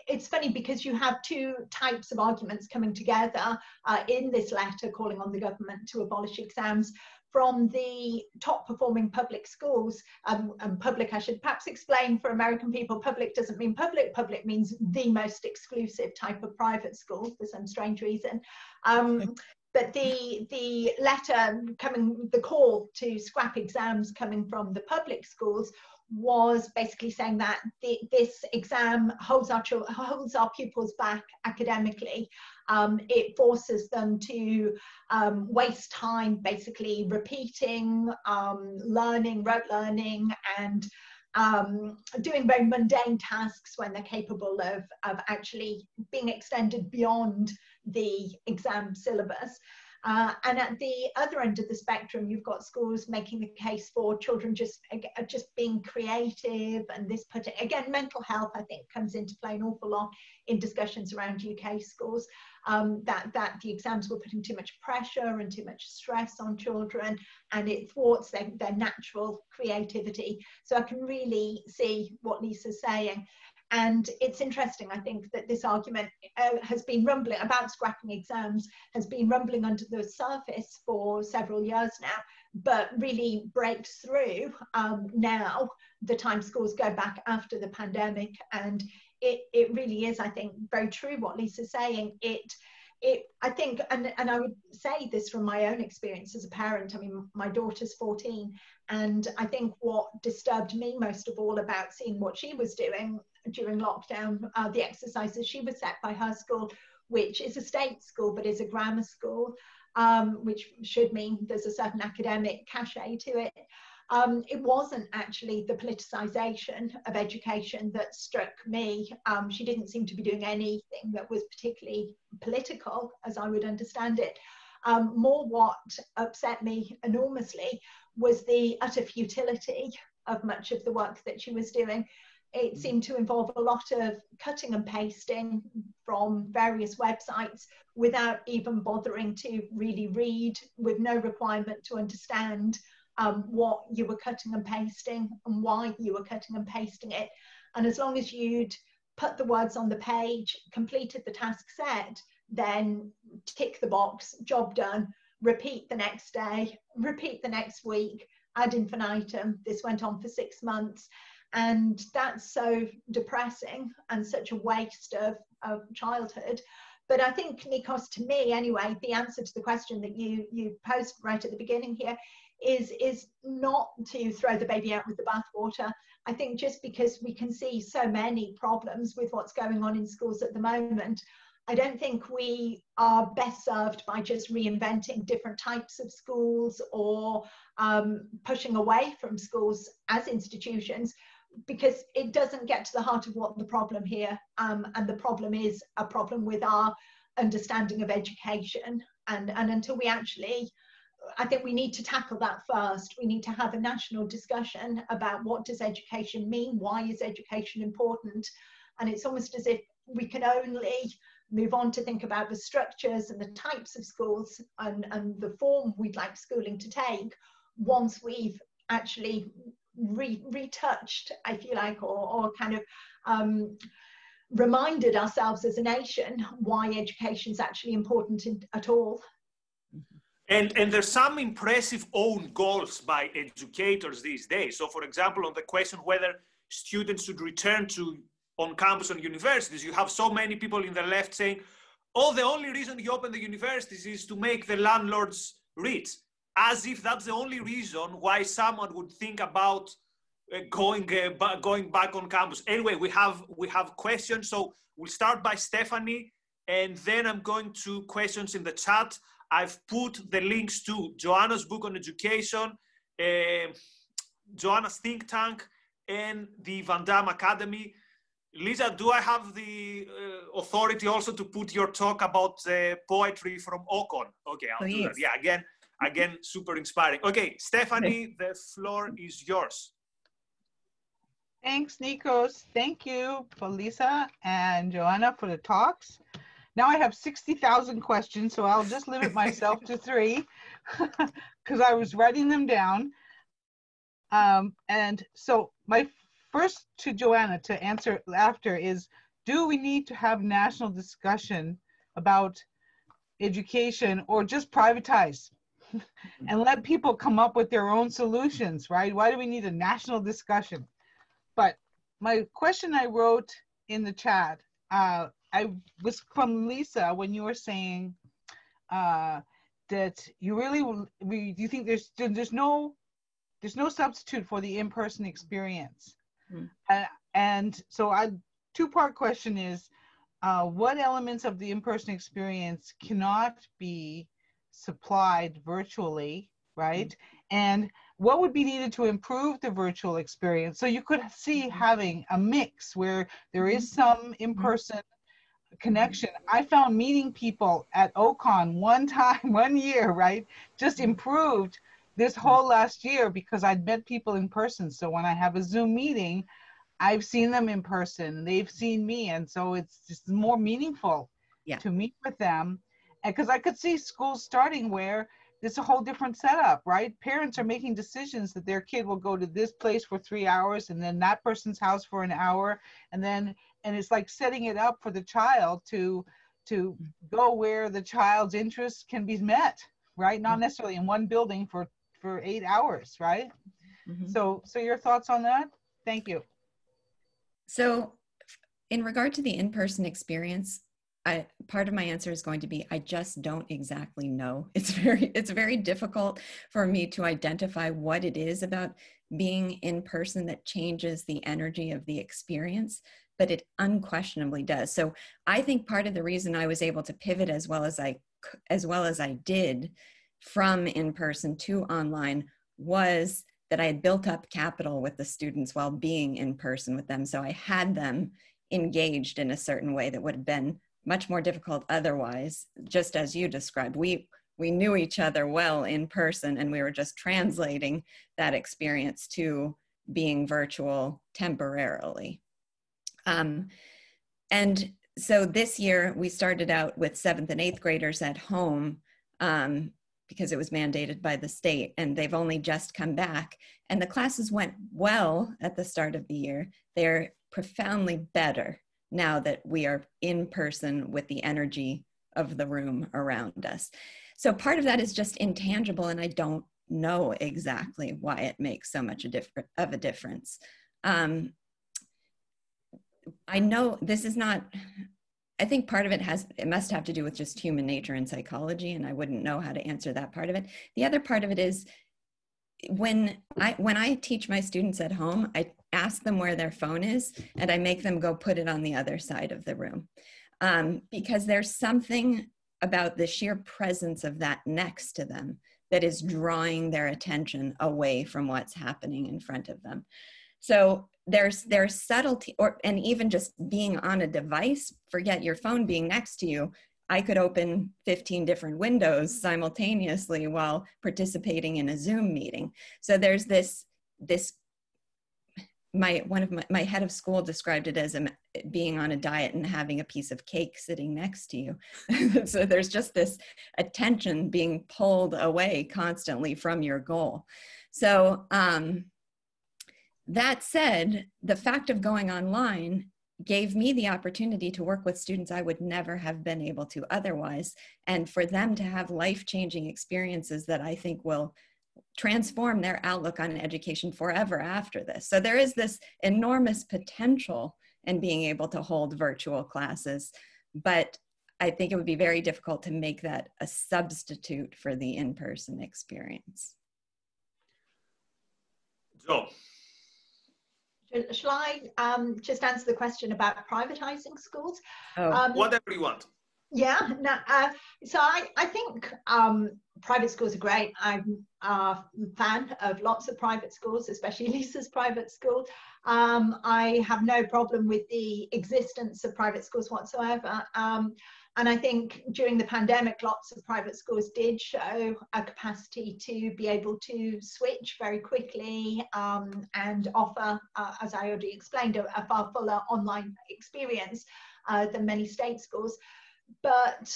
it's funny because you have two types of arguments coming together in this letter calling on the government to abolish exams. From the top performing public schools, and public, I should perhaps explain for American people, public doesn't mean public, public means the most exclusive type of private school for some strange reason. But the letter the call to scrap exams coming from the public schools was basically saying that this exam holds our pupils back academically. It forces them to waste time basically repeating, learning, rote learning, and doing very mundane tasks when they're capable of actually being extended beyond the exam syllabus. And at the other end of the spectrum, you've got schools making the case for children just being creative, and this again, mental health, I think, comes into play an awful lot in discussions around UK schools, that the exams were putting too much pressure and too much stress on children, and it thwarts their natural creativity. So I can really see what Lisa's saying. And it's interesting, I think, that this argument has been rumbling about scrapping exams, has been rumbling under the surface for several years now. but really breaks through now, the time schools go back after the pandemic. And it really is, I think, very true what Lisa's saying. I think, and I would say this from my own experience as a parent. I mean, my daughter's 14, and I think what disturbed me most of all about seeing what she was doing during lockdown, the exercises she was set by her school, which is a state school but is a grammar school, which should mean there's a certain academic cachet to it. It wasn't actually the politicization of education that struck me. She didn't seem to be doing anything that was particularly political, as I would understand it. More what upset me enormously was the utter futility of much of the work that she was doing. It seemed to involve a lot of cutting and pasting from various websites without even bothering to really read, with no requirement to understand what you were cutting and pasting and why you were cutting and pasting it. And as long as you'd put the words on the page, completed the task set, then tick the box, job done, repeat the next day, repeat the next week, ad infinitum. This went on for 6 months. And that's so depressing and such a waste of childhood. But I think, Nikos, to me anyway, the answer to the question that you posed right at the beginning here is not to throw the baby out with the bathwater. I think just because we can see so many problems with what's going on in schools at the moment, I don't think we are best served by just reinventing different types of schools or pushing away from schools as institutions, because it doesn't get to the heart of what the problem here, and the problem is a problem with our understanding of education. And until we actually, I think we need to tackle that first. We need to have a national discussion about what does education mean, why is education important, and it's almost as if we can only move on to think about the structures and the types of schools and the form we'd like schooling to take once we've actually retouched, I feel like, or kind of reminded ourselves as a nation why education is actually important at all. And there's some impressive own goals by educators these days. So, for example, on the question whether students should return to on campus and universities, you have so many people in the left saying, oh, the only reason you open the universities is to make the landlords rich, as if that's the only reason why someone would think about going back on campus. Anyway, we have questions, so we'll start by Stephanie, and then I'm going to questions in the chat. I've put the links to Joanna's book on education, Joanna's think tank, and the VanDamme Academy. Lisa, do I have the authority also to put your talk about poetry from Ocon? Okay, I'll do that. Yeah, again, super inspiring. Okay, Stephanie, the floor is yours. Thanks, Nikos. Thank you for Lisa and Joanna for the talks. Now I have 60,000 questions, so I'll just limit myself to 3 because I was writing them down. And so my first to Joanna to answer after is, do we need to have national discussion about education or just privatize and let people come up with their own solutions, right? Why do we need a national discussion? But my question I wrote in the chat, I was from Lisa when you were saying that you think there's no substitute for the in-person experience. And so two-part question is, what elements of the in-person experience cannot be supplied virtually, right? And what would be needed to improve the virtual experience? So you could see having a mix where there is some in-person connection. I found meeting people at Ocon one year, right, just improved this whole last year because I'd met people in person. So when I have a Zoom meeting, I've seen them in person, they've seen me. And so it's just more meaningful to meet with them. And because I could see schools starting where it's a whole different setup, right? Parents are making decisions that their kid will go to this place for 3 hours and then that person's house for an hour. And it's like setting it up for the child to go where the child's interests can be met, right? Not necessarily in one building for for 8 hours, right? Mm-hmm. So your thoughts on that? Thank you. So in regard to the in-person experience, part of my answer is going to be, I just don't exactly know. It's very difficult for me to identify what it is about being in person that changes the energy of the experience, but it unquestionably does. So I think part of the reason I was able to pivot as well as I did from in-person to online was that I had built up capital with the students while being in person with them. So I had them engaged in a certain way that would have been much more difficult otherwise. Just as you described, we knew each other well in person, and we were just translating that experience to being virtual temporarily. And so this year we started out with 7th and 8th graders at home because it was mandated by the state, and they've only just come back. And the classes went well at the start of the year. They're profoundly better now that we are in person with the energy of the room around us. So part of that is just intangible, and I don't know exactly why it makes so much of a difference. I know this is not, I think part of it must have to do with just human nature and psychology, and I wouldn't know how to answer that part of it. The other part of it is when I teach my students at home, I ask them where their phone is, and I make them go put it on the other side of the room. Because there's something about the sheer presence of that next to them that is drawing their attention away from what's happening in front of them. So there's subtlety, and even just being on a device, forget your phone being next to you. I could open 15 different windows simultaneously while participating in a Zoom meeting. So there's one of my head of school described it as being on a diet and having a piece of cake sitting next to you. So there's just this attention being pulled away constantly from your goal. So that said, the fact of going online gave me the opportunity to work with students I would never have been able to otherwise, and for them to have life-changing experiences that I think will transform their outlook on education forever after this. So there is this enormous potential in being able to hold virtual classes, but I think it would be very difficult to make that a substitute for the in-person experience. Joe. Shall I just answer the question about privatizing schools? Whatever you want. Yeah, no, so I think private schools are great. I'm a fan of lots of private schools, especially Lisa's private school. I have no problem with the existence of private schools whatsoever. And I think during the pandemic, lots of private schools did show a capacity to be able to switch very quickly and offer, as I already explained, a far fuller online experience than many state schools. But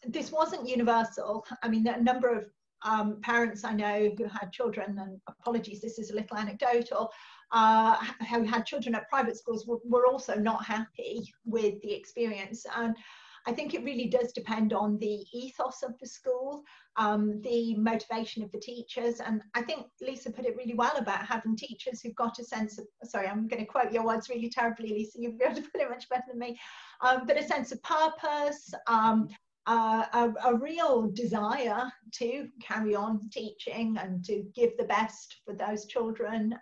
this wasn't universal. I mean, a number of parents I know who had children, and apologies, this is a little anecdotal, who had children at private schools were also not happy with the experience. And I think it really does depend on the ethos of the school, the motivation of the teachers. And I think Lisa put it really well about having teachers who've got a sense of, sorry, I'm going to quote your words really terribly, Lisa, you'll be able to put it much better than me, but a sense of purpose, a real desire to carry on teaching and to give the best for those children,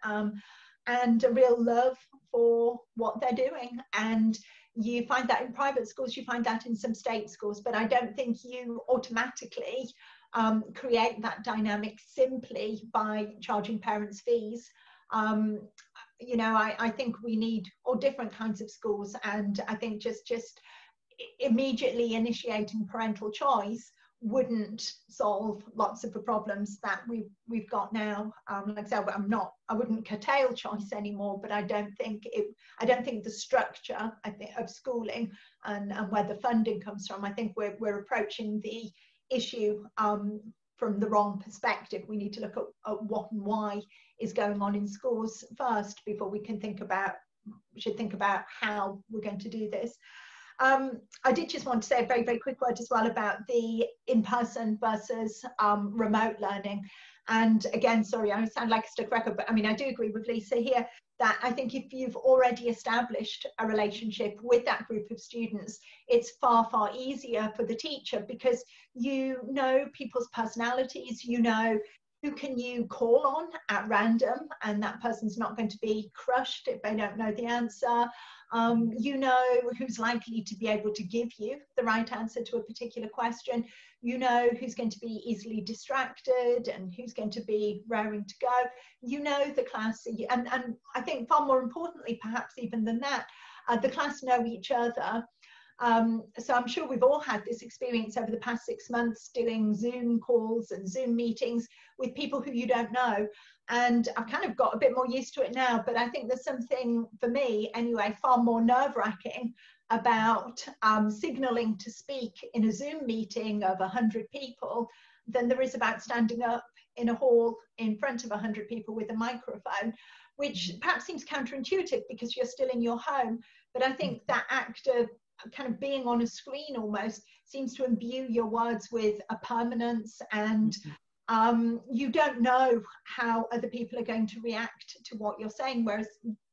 and a real love for what they're doing. And you find that in private schools, you find that in some state schools, but I don't think you automatically create that dynamic simply by charging parents fees. You know, I think we need all different kinds of schools, and I think just immediately initiating parental choice wouldn't solve lots of the problems that we've got now. Like I said, I wouldn't curtail choice anymore, but I don't think the structure of schooling and where the funding comes from, I think we're approaching the issue from the wrong perspective. We need to look at what and why is going on in schools first before we should think about how we're going to do this. I did just want to say a very, very quick word as well about the in-person versus remote learning. And again, sorry, I sound like a stuck record, but I mean, I do agree with Lisa here that I think if you've already established a relationship with that group of students, it's far, far easier for the teacher, because you know people's personalities, you know who can you call on at random, and that person's not going to be crushed if they don't know the answer. You know who's likely to be able to give you the right answer to a particular question. You know who's going to be easily distracted and who's going to be raring to go. You know the class, and I think far more importantly, perhaps even than that, the class know each other. So I'm sure we've all had this experience over the past 6 months doing Zoom calls and Zoom meetings with people who you don't know. And I've kind of got a bit more used to it now, but I think there's something, for me anyway, far more nerve-wracking about signaling to speak in a Zoom meeting of 100 people than there is about standing up in a hall in front of 100 people with a microphone, which perhaps seems counterintuitive because you're still in your home. But I think that act of kind of being on a screen almost seems to imbue your words with a permanence, and you don't know how other people are going to react to what you're saying, whereas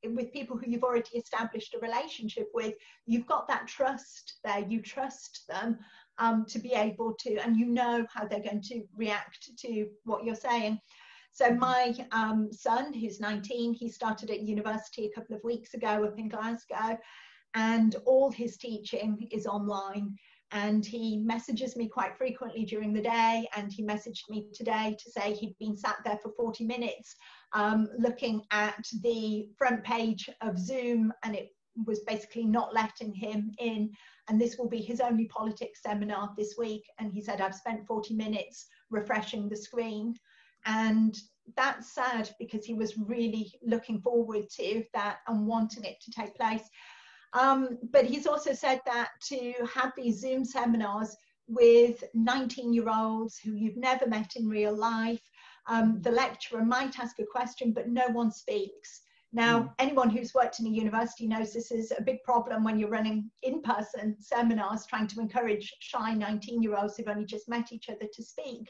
with people who you've already established a relationship with, you've got that trust there. You trust them to be able to, and you know how they're going to react to what you're saying. So my son, who's 19, he started at university a couple of weeks ago up in Glasgow, and all his teaching is online. And he messages me quite frequently during the day, and he messaged me today to say he'd been sat there for 40 minutes looking at the front page of Zoom, and it was basically not letting him in. And this will be his only politics seminar this week. And he said, I've spent 40 minutes refreshing the screen. And that's sad, because he was really looking forward to that and wanting it to take place. But he's also said that to have these Zoom seminars with 19-year-olds who you've never met in real life, the lecturer might ask a question, but no one speaks. Now, anyone who's worked in a university knows this is a big problem when you're running in-person seminars, trying to encourage shy 19-year-olds who've only just met each other to speak.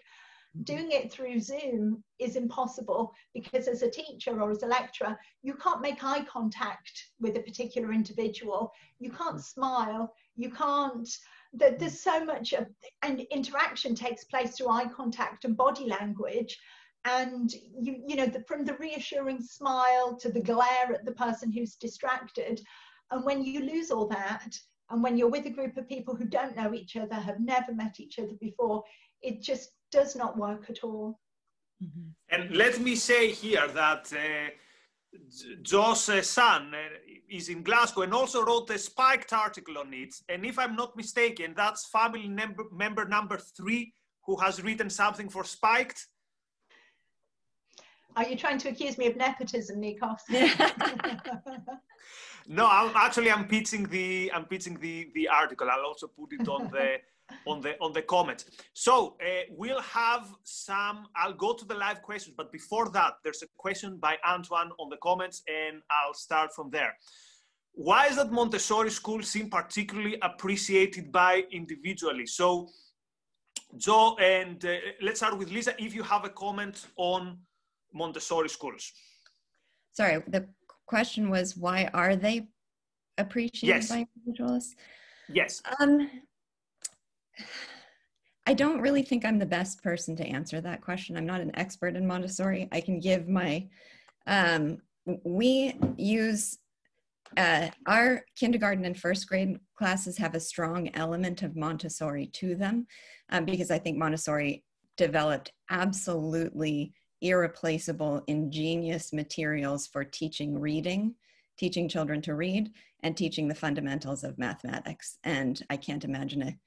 Doing it through Zoom is impossible, because as a teacher or as a lecturer, you can't make eye contact with a particular individual. You can't smile. You can't, there's so much of, and interaction takes place through eye contact and body language. And you know, from the reassuring smile to the glare at the person who's distracted. And when you lose all that, and when you're with a group of people who don't know each other, have never met each other before, it just does not work at all. And let me say here that Jo's son is in Glasgow and also wrote a Spiked article on it. And if I'm not mistaken, that's family member number 3 who has written something for Spiked. Are you trying to accuse me of nepotism, Nikos? No, I'm pitching the article. I'll also put it on the comments. So we'll have some. I'll go to the live questions, but before that, there's a question by Antoine on the comments, and I'll start from there. Why is that Montessori schools seem particularly appreciated by individualists? So, Jo, and let's start with Lisa. If you have a comment on Montessori schools. Sorry, the question was, why are they appreciated by individualists? Yes. I don't really think I'm the best person to answer that question. I'm not an expert in Montessori. I can give my, we use, our kindergarten and first grade classes have a strong element of Montessori to them, because I think Montessori developed absolutely irreplaceable, ingenious materials for teaching reading, teaching children to read, and teaching the fundamentals of mathematics. And I can't imagine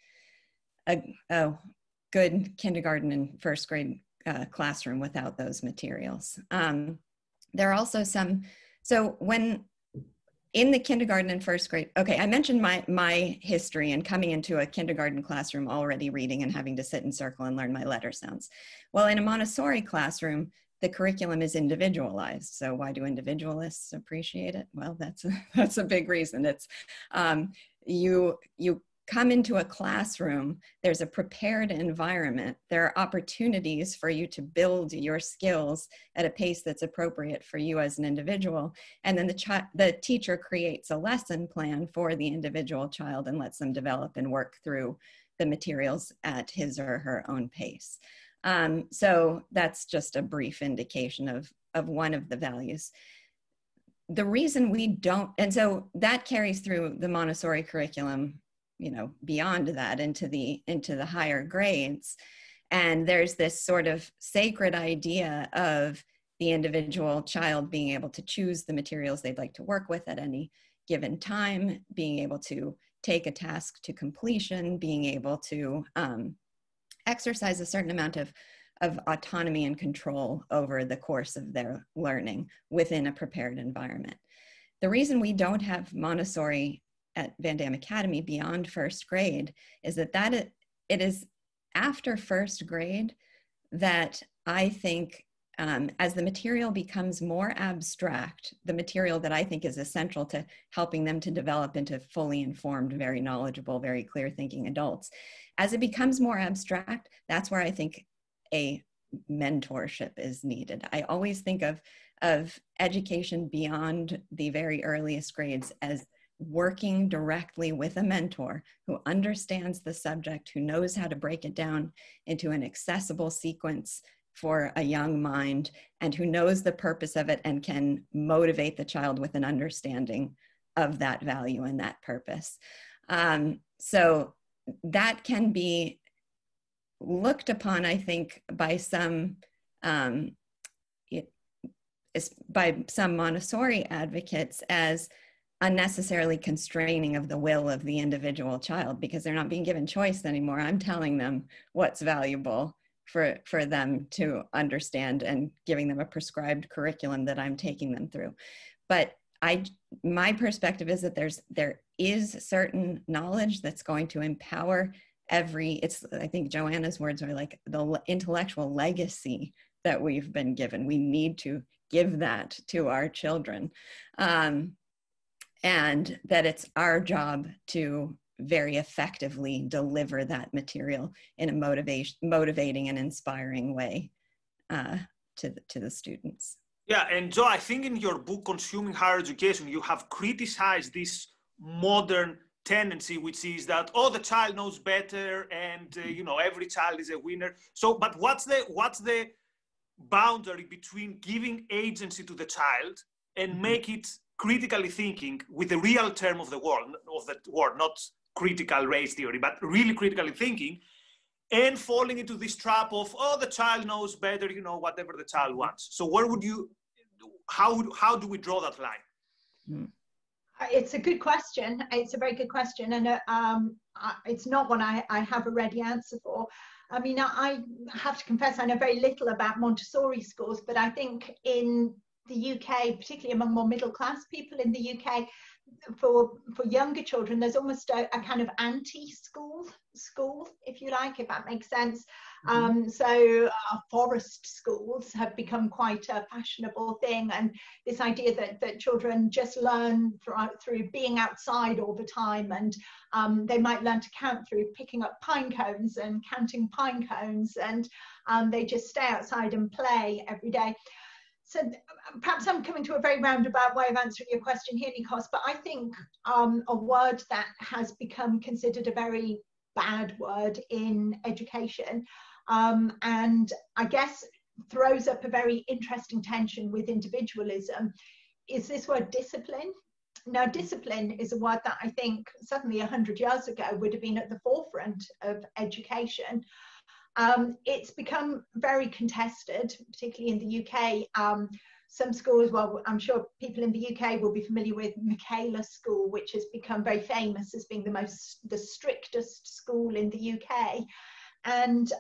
a good kindergarten and first grade classroom without those materials. There are also some, so when in the kindergarten and first grade, okay, I mentioned my history and coming into a kindergarten classroom already reading and having to sit in circle and learn my letter sounds. Well, in a Montessori classroom, the curriculum is individualized. So why do individualists appreciate it? Well, that's a big reason. It's you come into a classroom, there's a prepared environment. There are opportunities for you to build your skills at a pace that's appropriate for you as an individual. And then the teacher creates a lesson plan for the individual child and lets them develop and work through the materials at his or her own pace. So that's just a brief indication of one of the values. The reason we don't, and so that carries through the Montessori curriculum, you know, beyond that into the higher grades. And there's this sort of sacred idea of the individual child being able to choose the materials they'd like to work with at any given time, being able to take a task to completion, being able to exercise a certain amount of autonomy and control over the course of their learning within a prepared environment. The reason we don't have Montessori at VanDamme Academy beyond first grade is that it is after first grade that I think as the material becomes more abstract, the material that I think is essential to helping them to develop into fully informed, very knowledgeable, very clear thinking adults, as it becomes more abstract, that's where I think a mentorship is needed. I always think of education beyond the very earliest grades as working directly with a mentor who understands the subject, who knows how to break it down into an accessible sequence for a young mind, and who knows the purpose of it and can motivate the child with an understanding of that value and that purpose. So that can be looked upon, I think, by some Montessori advocates as unnecessarily constraining of the will of the individual child, because they're not being given choice anymore. I'm telling them what's valuable for them to understand and giving them a prescribed curriculum that I'm taking them through. But my perspective is that there is certain knowledge that's going to empower I think Joanna's words are like the intellectual legacy that we've been given. We need to give that to our children. And that it's our job to very effectively deliver that material in a motivating and inspiring way to the students. Yeah, and Joe, I think in your book, Consuming Higher Education, you have criticized this modern tendency, which is that, oh, the child knows better and, you know, every child is a winner. So, but what's the boundary between giving agency to the child and make it critically thinking with the real term of the word, not critical race theory, but really critically thinking, and falling into this trap of, oh, the child knows better, you know, whatever the child wants. So where would you, how do we draw that line? It's a good question. It's a very good question. And it's not one I have a ready answer for. I mean, I have to confess, I know very little about Montessori schools, but I think in the UK, particularly among more middle class people in the UK, for younger children, there's almost a kind of anti-school, if you like, if that makes sense. So forest schools have become quite a fashionable thing, and this idea that children just learn through being outside all the time, and they might learn to count through picking up pine cones and counting pine cones, and they just stay outside and play every day. So perhaps I'm coming to a very roundabout way of answering your question here, Nikos, but I think a word that has become considered a very bad word in education, and I guess throws up a very interesting tension with individualism, is this word discipline. Now, discipline is a word that I think certainly 100 years ago would have been at the forefront of education. It's become very contested, particularly in the UK. Some schools, well, I'm sure people in the UK will be familiar with Michaela School, which has become very famous as being the strictest school in the UK. And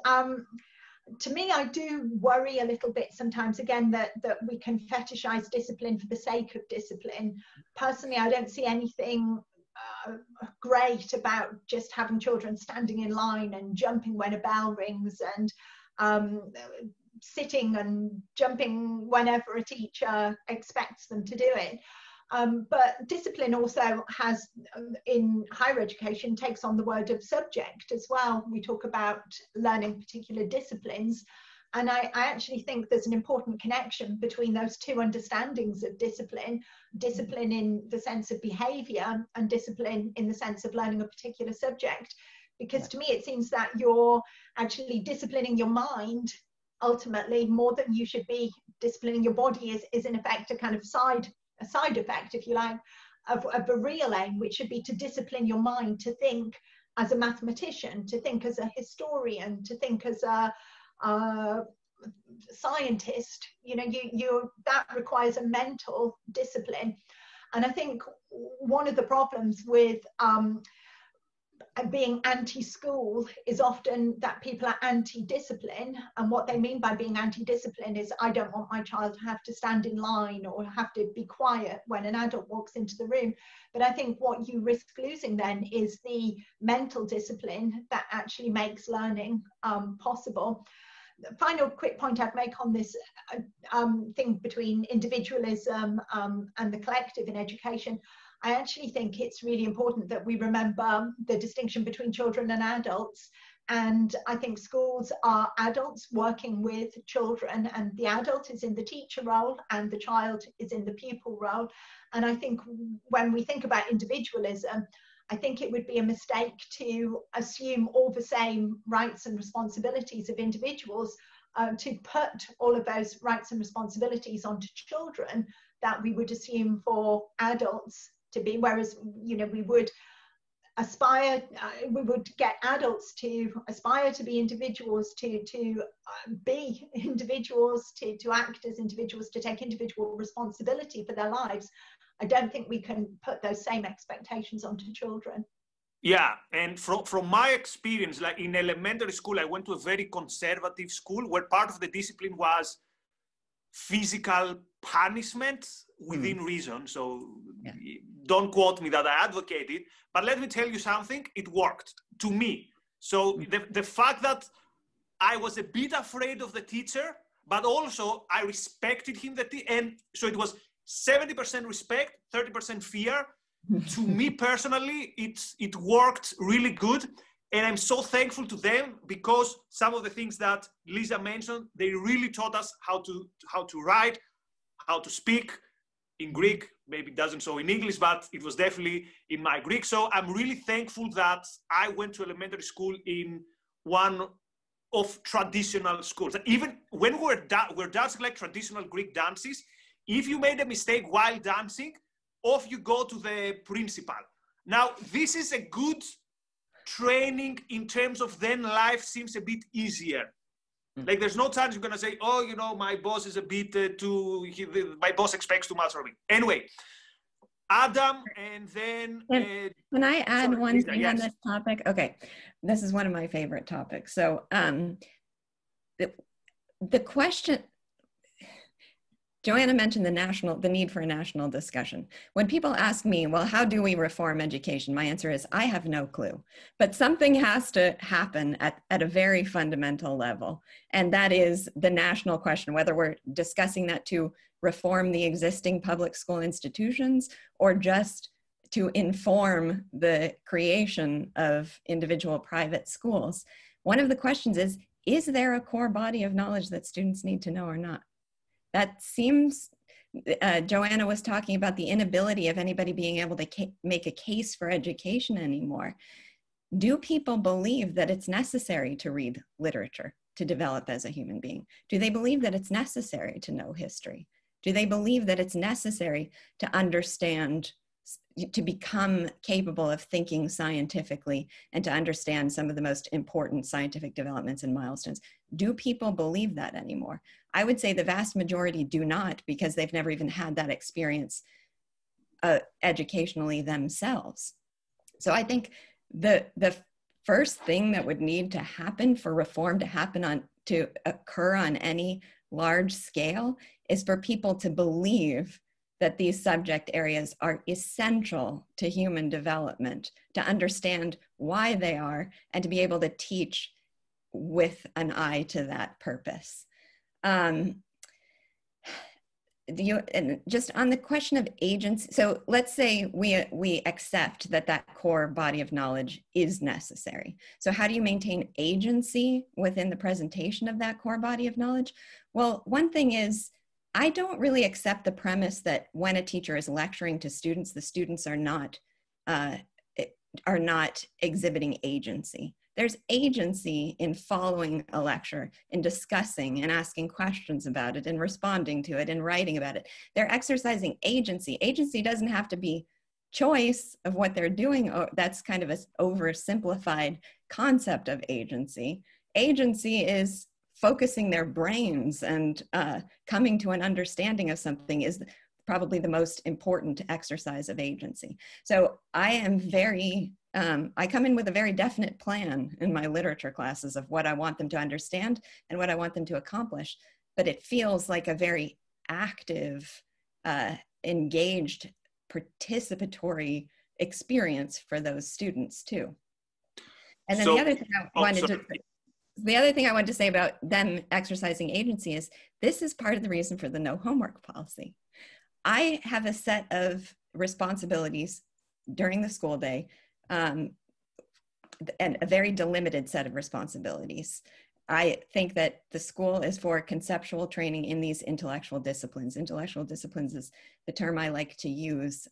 to me, I do worry a little bit sometimes, again, that we can fetishize discipline for the sake of discipline. Personally, I don't see anything great about just having children standing in line and jumping when a bell rings, and sitting and jumping whenever a teacher expects them to do it. But discipline also has, in higher education, takes on the word of subject as well. We talk about learning particular disciplines. And I actually think there's an important connection between those two understandings of discipline, discipline in the sense of behavior and discipline in the sense of learning a particular subject. Because to me, it seems that you're actually disciplining your mind ultimately more than you should be disciplining your body is in effect a kind of side effect, if you like, of a real aim, which should be to discipline your mind to think as a mathematician, to think as a historian, to think as a scientist. You know, that requires a mental discipline. And I think one of the problems with being anti-school is often that people are anti-discipline, and what they mean by being anti-discipline is, I don't want my child to have to stand in line or have to be quiet when an adult walks into the room. But I think what you risk losing then is the mental discipline that actually makes learning possible. The final quick point I'd make on this thing between individualism and the collective in education, I actually think it's really important that we remember the distinction between children and adults. And I think schools are adults working with children, and the adult is in the teacher role and the child is in the pupil role. And I think when we think about individualism, I think it would be a mistake to assume all the same rights and responsibilities of individuals, to put all of those rights and responsibilities onto children that we would assume for adults to be, whereas, you know, we would get adults to aspire to be individuals, to be individuals, to act as individuals, to take individual responsibility for their lives. I don't think we can put those same expectations onto children. Yeah, and from my experience, like in elementary school, I went to a very conservative school where part of the discipline was physical punishment within reason. So don't quote me that I advocate it, but let me tell you something, it worked to me. So the fact that I was a bit afraid of the teacher, but also I respected him, and so it was 70% respect, 30% fear. To me personally, it worked really good. And I'm so thankful to them, because some of the things that Lisa mentioned, they really taught us how to write, how to speak in Greek. Maybe it doesn't show in English, but it was definitely in my Greek. So I'm really thankful that I went to elementary school in one of traditional schools. Even when we're dancing like traditional Greek dances, if you made a mistake while dancing, off you go to the principal. Now, this is a good training in terms of then life seems a bit easier. Like there's no chance you're gonna say, oh, you know, my boss is a bit my boss expects too much from me. Anyway, Adam, and then... Can I add one Lisa, thing yes. on this topic? Okay, this is one of my favorite topics. So the question, Joanna mentioned the need for a national discussion. When people ask me, well, how do we reform education? My answer is, I have no clue. But something has to happen at a very fundamental level. And that is the national question, whether we're discussing that to reform the existing public school institutions or just to inform the creation of individual private schools. One of the questions is there a core body of knowledge that students need to know or not? That seems, Joanna was talking about the inability of anybody being able to make a case for education anymore. Do people believe that it's necessary to read literature to develop as a human being? Do they believe that it's necessary to know history? Do they believe that it's necessary to understand, to become capable of thinking scientifically and to understand some of the most important scientific developments and milestones? Do people believe that anymore? I would say the vast majority do not, because they've never even had that experience educationally themselves. So I think the first thing that would need to happen for reform to occur on any large scale is for people to believe that these subject areas are essential to human development, to understand why they are, and to be able to teach with an eye to that purpose. and just on the question of agency, so let's say we accept that that core body of knowledge is necessary. So how do you maintain agency within the presentation of that core body of knowledge? Well, one thing is, I don't really accept the premise that when a teacher is lecturing to students, the students are not exhibiting agency. There's agency in following a lecture, in discussing and asking questions about it and responding to it and writing about it. They're exercising agency. Agency doesn't have to be choice of what they're doing. That's kind of an oversimplified concept of agency. Agency is focusing their brains and coming to an understanding of something is probably the most important exercise of agency. So I am very, I come in with a very definite plan in my literature classes of what I want them to understand and what I want them to accomplish, but it feels like a very active, engaged, participatory experience for those students too. And then the other thing I wanted to say about them exercising agency is this is part of the reason for the no homework policy. I have a set of responsibilities during the school day, and a very delimited set of responsibilities. I think that the school is for conceptual training in these intellectual disciplines. Intellectual disciplines is the term I like to use,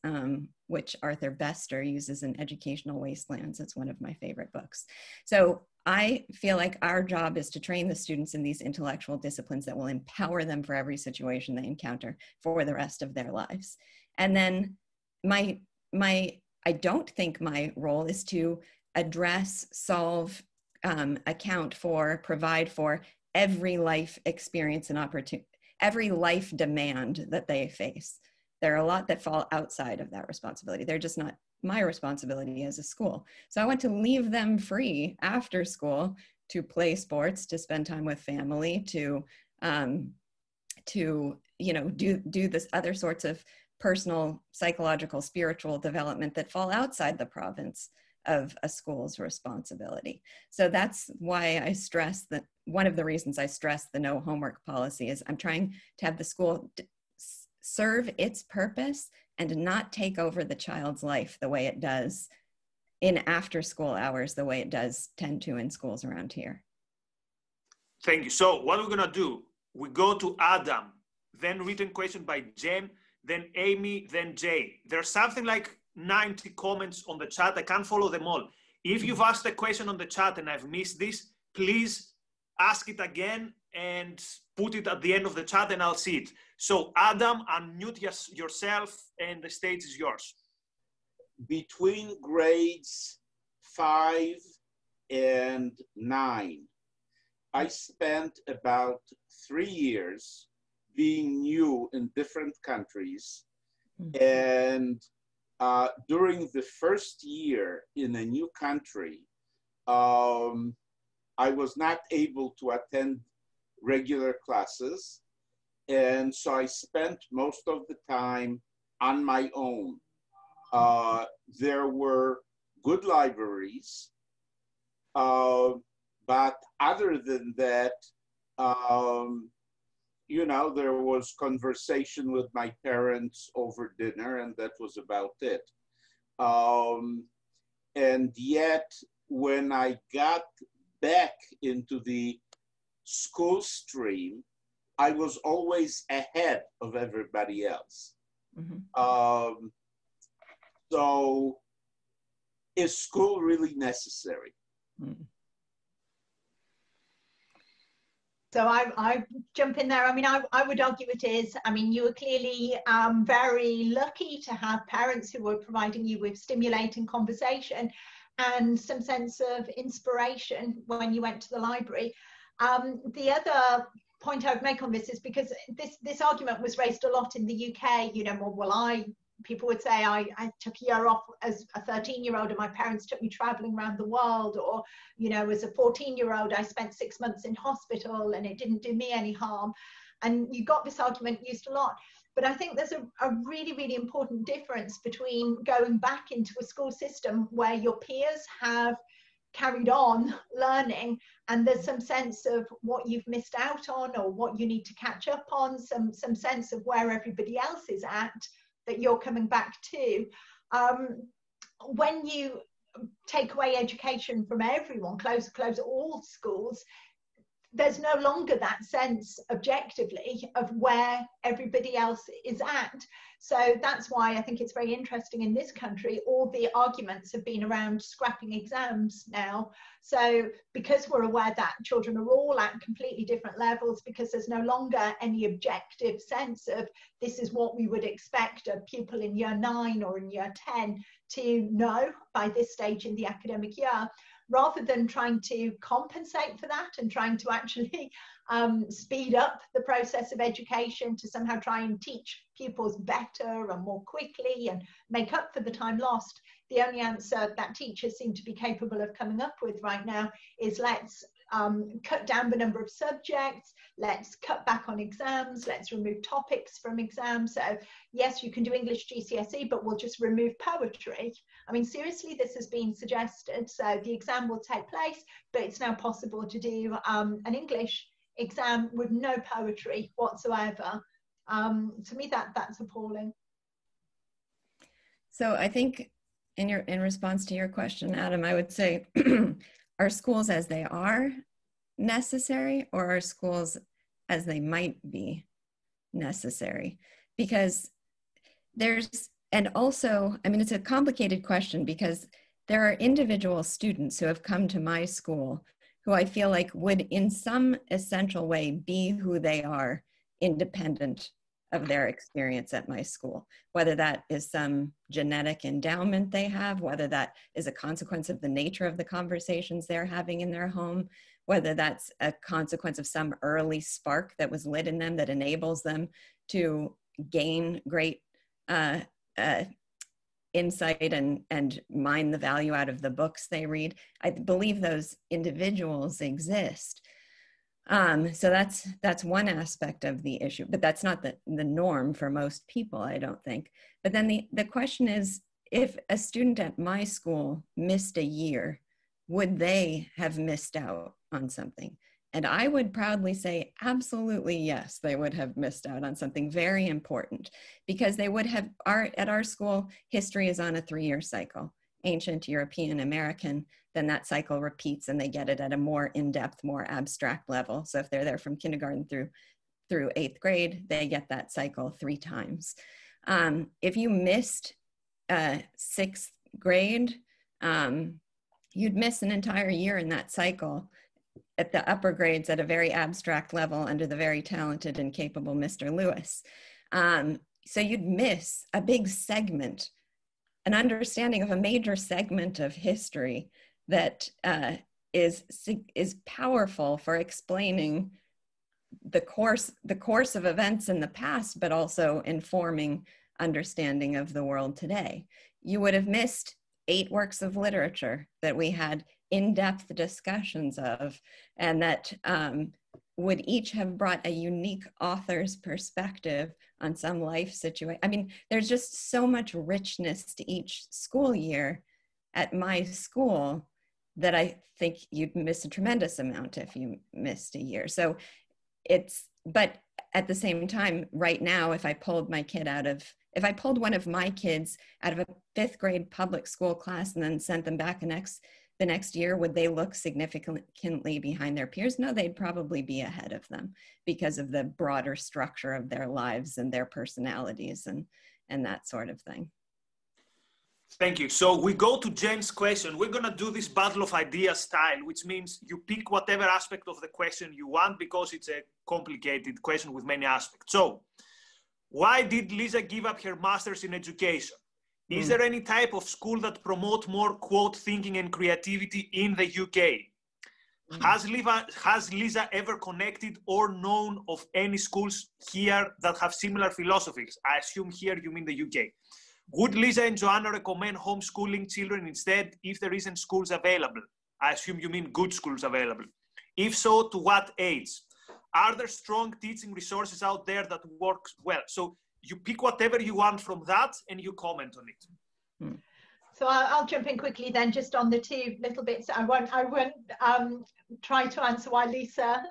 which Arthur Bester uses in Educational Wastelands. It's one of my favorite books. So I feel like our job is to train the students in these intellectual disciplines that will empower them for every situation they encounter for the rest of their lives. And then I don't think my role is to address, solve, account for, provide for every life experience and opportunity, every life demand that they face. There are a lot that fall outside of that responsibility. They're just not my responsibility as a school. So I want to leave them free after school to play sports, to spend time with family, to you know, do this other sorts of personal, psychological, spiritual development that fall outside the province of a school's responsibility. So that's why I stress that one of the reasons I stress the no homework policy is I'm trying to have the school serve its purpose and not take over the child's life the way it does in after school hours, the way it does tend to in schools around here. Thank you. So what we're gonna do, we go to Adam, then written question by Jem, then Amy, then Jay. There's something like 90 comments on the chat. I can't follow them all. If you've asked a question on the chat and I've missed this, please ask it again and put it at the end of the chat and I'll see it. So Adam, unmute yourself and the stage is yours. Between grades 5 and 9, I spent about 3 years being new in different countries. And during the first year in a new country, I was not able to attend regular classes. And so I spent most of the time on my own. There were good libraries, but other than that, you know, there was conversation with my parents over dinner, and that was about it. And yet, when I got back into the school stream, I was always ahead of everybody else. Mm-hmm. So, is school really necessary? Mm-hmm. So I jump in there. I mean, I would argue it is. I mean, you were clearly very lucky to have parents who were providing you with stimulating conversation and some sense of inspiration when you went to the library. The other point I would make on this is because this argument was raised a lot in the UK, you know, well, people would say I took a year off as a 13-year-old and my parents took me traveling around the world, or, you know, as a 14-year-old, I spent 6 months in hospital and it didn't do me any harm. And you got this argument used a lot. But I think there's a really, really important difference between going back into a school system where your peers have carried on learning, and there's some sense of what you've missed out on or what you need to catch up on, some sense of where everybody else is at that you're coming back to. When you take away education from everyone, close all schools, there's no longer that sense objectively of where everybody else is at. So that's why I think it's very interesting in this country, all the arguments have been around scrapping exams now. So because we're aware that children are all at completely different levels, because there's no longer any objective sense of this is what we would expect a pupil in year 9 or in year 10 to know by this stage in the academic year, rather than trying to compensate for that and trying to actually speed up the process of education to somehow try and teach pupils better and more quickly and make up for the time lost, the only answer that teachers seem to be capable of coming up with right now is let's cut down the number of subjects, let's cut back on exams, let's remove topics from exams. So yes, you can do English GCSE, but we'll just remove poetry. I mean, seriously, this has been suggested. So the exam will take place, but it's now possible to do an English exam with no poetry whatsoever. To me, that's appalling. So I think in response to your question, Adam, I would say, are schools as they are necessary, or are schools as they might be necessary? Because and also, I mean, it's a complicated question because there are individual students who have come to my school who I feel like would in some essential way be who they are independent of their experience at my school, whether that is some genetic endowment they have, whether that is a consequence of the nature of the conversations they're having in their home, whether that's a consequence of some early spark that was lit in them that enables them to gain great insight and mine the value out of the books they read. I believe those individuals exist. So that's one aspect of the issue, but that's not the norm for most people, I don't think. But then the question is, if a student at my school missed a year, would they have missed out on something? And I would proudly say, absolutely yes, they would have missed out on something very important, because they would have, at our school, history is on a 3-year cycle, ancient European American, then that cycle repeats and they get it at a more in-depth, more abstract level. So if they're there from kindergarten through 8th grade, they get that cycle 3 times. If you missed 6th grade, you'd miss an entire year in that cycle at the upper grades at a very abstract level under the very talented and capable Mr. Lewis. So you'd miss a big segment, an understanding of a major segment of history that is powerful for explaining the course of events in the past, but also informing understanding of the world today. You would have missed 8 works of literature that we had in-depth discussions of, and that would each have brought a unique author's perspective on some life situation. I mean, there's just so much richness to each school year at my school that I think you'd miss a tremendous amount if you missed a year. So but at the same time, right now, if I pulled one of my kids out of a 5th grade public school class and then sent them back the next year, would they look significantly behind their peers? No, they'd probably be ahead of them because of the broader structure of their lives and their personalities and that sort of thing. Thank you. So we go to Jen's question. We're going to do this battle of ideas style, which means you pick whatever aspect of the question you want because it's a complicated question with many aspects. So why did Lisa give up her master's in education? Is there any type of school that promote more quote thinking and creativity in the UK? Has Lisa ever connected or known of any schools here that have similar philosophies? I assume here you mean the UK. Would Lisa and Joanna recommend homeschooling children instead if there isn't schools available? I assume you mean good schools available. If so, to what age? Are there strong teaching resources out there that work well? So you pick whatever you want from that and you comment on it. So I'll jump in quickly then, just on the two little bits. I won't try to answer why Lisa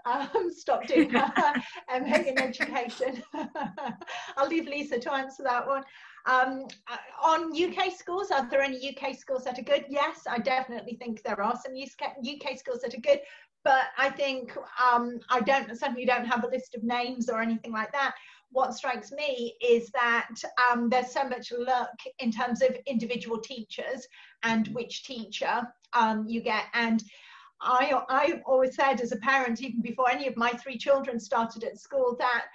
stopped doing her MA in education. I'll leave Lisa to answer that one. On UK schools, are there any UK schools that are good? Yes, I definitely think there are some UK schools that are good, but I think I certainly don't have a list of names or anything like that. What strikes me is that there's so much luck in terms of individual teachers and which teacher you get. And I always said as a parent, even before any of my 3 children started at school, that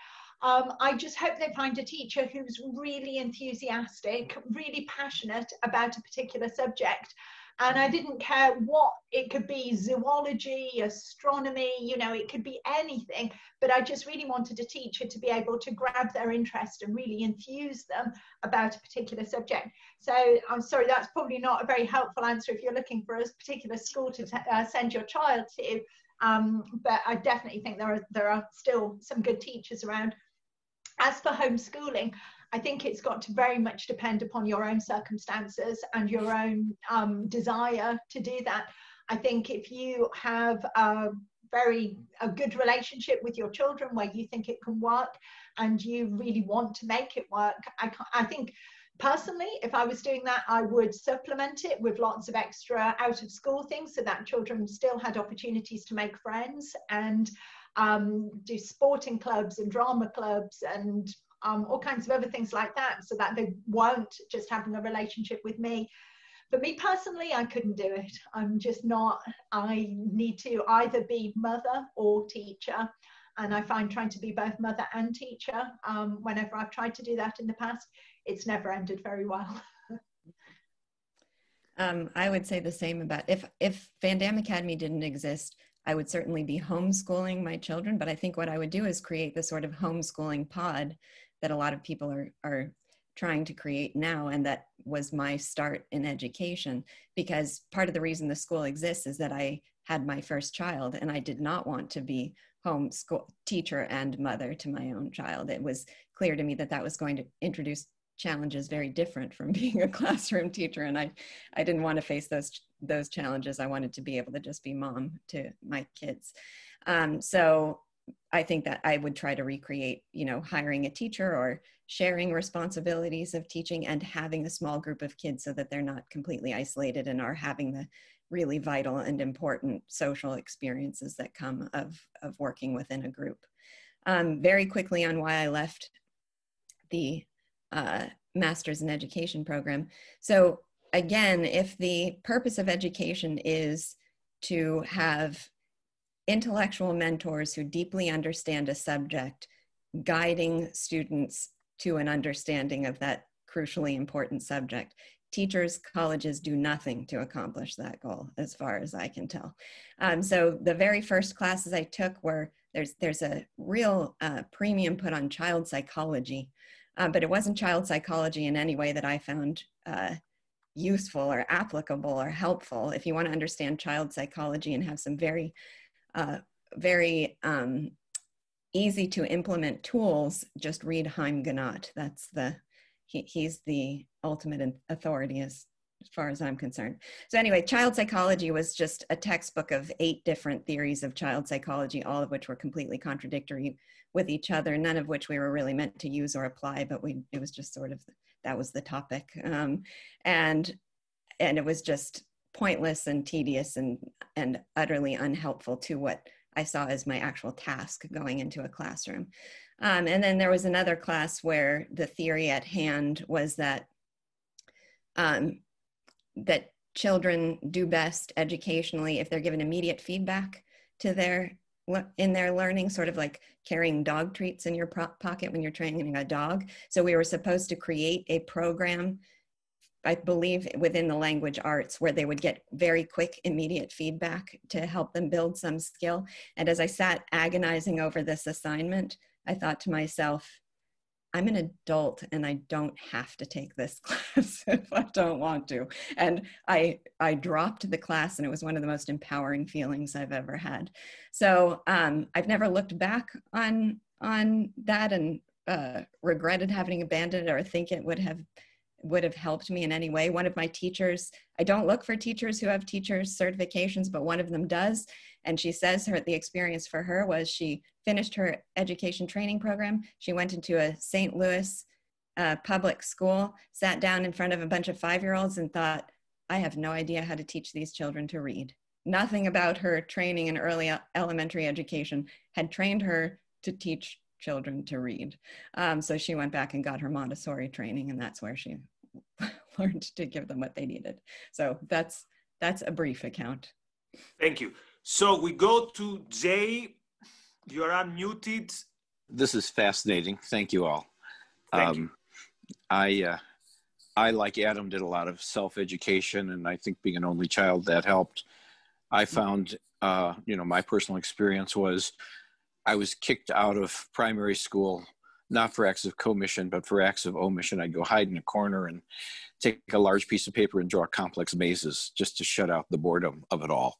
I just hope they find a teacher who's really enthusiastic, really passionate about a particular subject. And I didn't care what, it could be zoology, astronomy, you know, it could be anything, but I just really wanted a teacher to be able to grab their interest and really enthuse them about a particular subject. So I'm sorry, that's probably not a very helpful answer if you're looking for a particular school to send your child to, but I definitely think there are still some good teachers around. As for homeschooling, I think it's got to very much depend upon your own circumstances and your own desire to do that. I think if you have a good relationship with your children where you think it can work and you really want to make it work, I think personally, if I was doing that, I would supplement it with lots of extra out of school things so that children still had opportunities to make friends and do sporting clubs and drama clubs and all kinds of other things like that, so that they won't just having a relationship with me. For me personally, I couldn't do it. I'm just not, I need to either be mother or teacher. And I find trying to be both mother and teacher, whenever I've tried to do that in the past, it's never ended very well. I would say the same about, if VanDamme Academy didn't exist, I would certainly be homeschooling my children, but I think what I would do is create the sort of homeschooling pod that a lot of people are trying to create now. And that was my start in education, because part of the reason the school exists is that I had my first child and I did not want to be homeschool teacher and mother to my own child. It was clear to me that that was going to introduce challenges very different from being a classroom teacher. And I didn't want to face those challenges. I wanted to be able to just be mom to my kids. So I think that I would try to recreate, you know, hiring a teacher or sharing responsibilities of teaching and having a small group of kids so that they're not completely isolated and are having the really vital and important social experiences that come of working within a group. Very quickly on why I left the Master's in Education program. So again, if the purpose of education is to have intellectual mentors who deeply understand a subject, guiding students to an understanding of that crucially important subject, teachers, colleges do nothing to accomplish that goal, as far as I can tell. So the very first classes I took were, there's a real premium put on child psychology, but it wasn't child psychology in any way that I found useful or applicable or helpful. If you want to understand child psychology and have some very easy to implement tools, just read Haim Ginott. That's he's the ultimate authority as far as I'm concerned. So anyway, child psychology was just a textbook of 8 different theories of child psychology, all of which were completely contradictory with each other, none of which we were really meant to use or apply, but it was just sort of, that was the topic. And it was just pointless and tedious and utterly unhelpful to what I saw as my actual task going into a classroom. And then there was another class where the theory at hand was that that children do best educationally if they're given immediate feedback to in their learning, sort of like carrying dog treats in your pocket when you're training a dog. So we were supposed to create a program, I believe within the language arts, where they would get very quick, immediate feedback to help them build some skill. And as I sat agonizing over this assignment, I thought to myself, I'm an adult and I don't have to take this class if I don't want to. And I dropped the class, and it was one of the most empowering feelings I've ever had. So I've never looked back on that and regretted having abandoned it or think it would have would have helped me in any way. One of my teachers, I don't look for teachers who have teachers certifications, but one of them does. And she says the experience for her was she finished her education training program. She went into a St. Louis public school, sat down in front of a bunch of 5-year-olds and thought, I have no idea how to teach these children to read. Nothing about her training in early elementary education had trained her to teach children to read. So she went back and got her Montessori training, and that's where she learned to give them what they needed. So that's a brief account. Thank you. So we go to Jay. You are unmuted. This is fascinating. Thank you all. Thank you. I, like Adam, did a lot of self-education, and I think being an only child, that helped. I found, my personal experience was I was kicked out of primary school, not for acts of commission, but for acts of omission. I'd go hide in a corner and take a large piece of paper and draw complex mazes just to shut out the boredom of it all.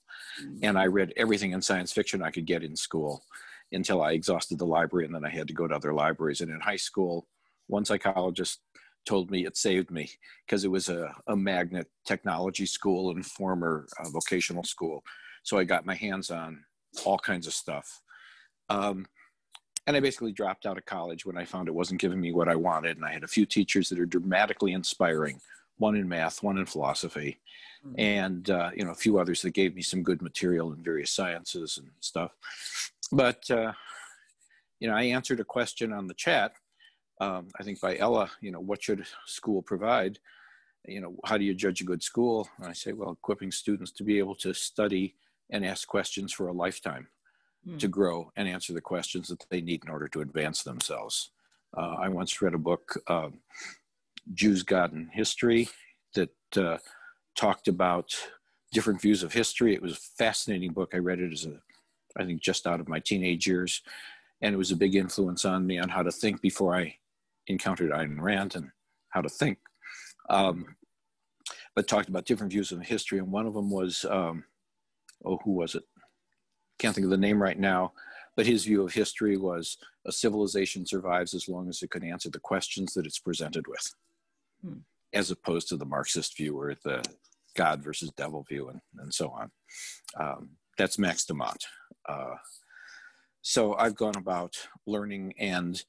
And I read everything in science fiction I could get in school until I exhausted the library, and then I had to go to other libraries. And in high school, one psychologist told me it saved me because it was a magnet technology school and former vocational school. So I got my hands on all kinds of stuff. And I basically dropped out of college when I found it wasn't giving me what I wanted. And I had a few teachers that are dramatically inspiring, one in math, one in philosophy, and a few others that gave me some good material in various sciences and stuff. But, I answered a question on the chat, I think by Ella, what should school provide? How do you judge a good school? And I say, well, equipping students to be able to study and ask questions for a lifetime, to grow and answer the questions that they need in order to advance themselves. I once read a book, Jews, God, and History, that talked about different views of history. It was a fascinating book. I read it as I think just out of my teenage years. And it was a big influence on me on how to think before I encountered Ayn Rand and how to think. But talked about different views of history. And one of them was, who was it? Can't think of the name right now, but his view of history was a civilization survives as long as it can answer the questions that it's presented with, as opposed to the Marxist view or the God versus devil view and so on. That's Max de Montt. So I've gone about learning, and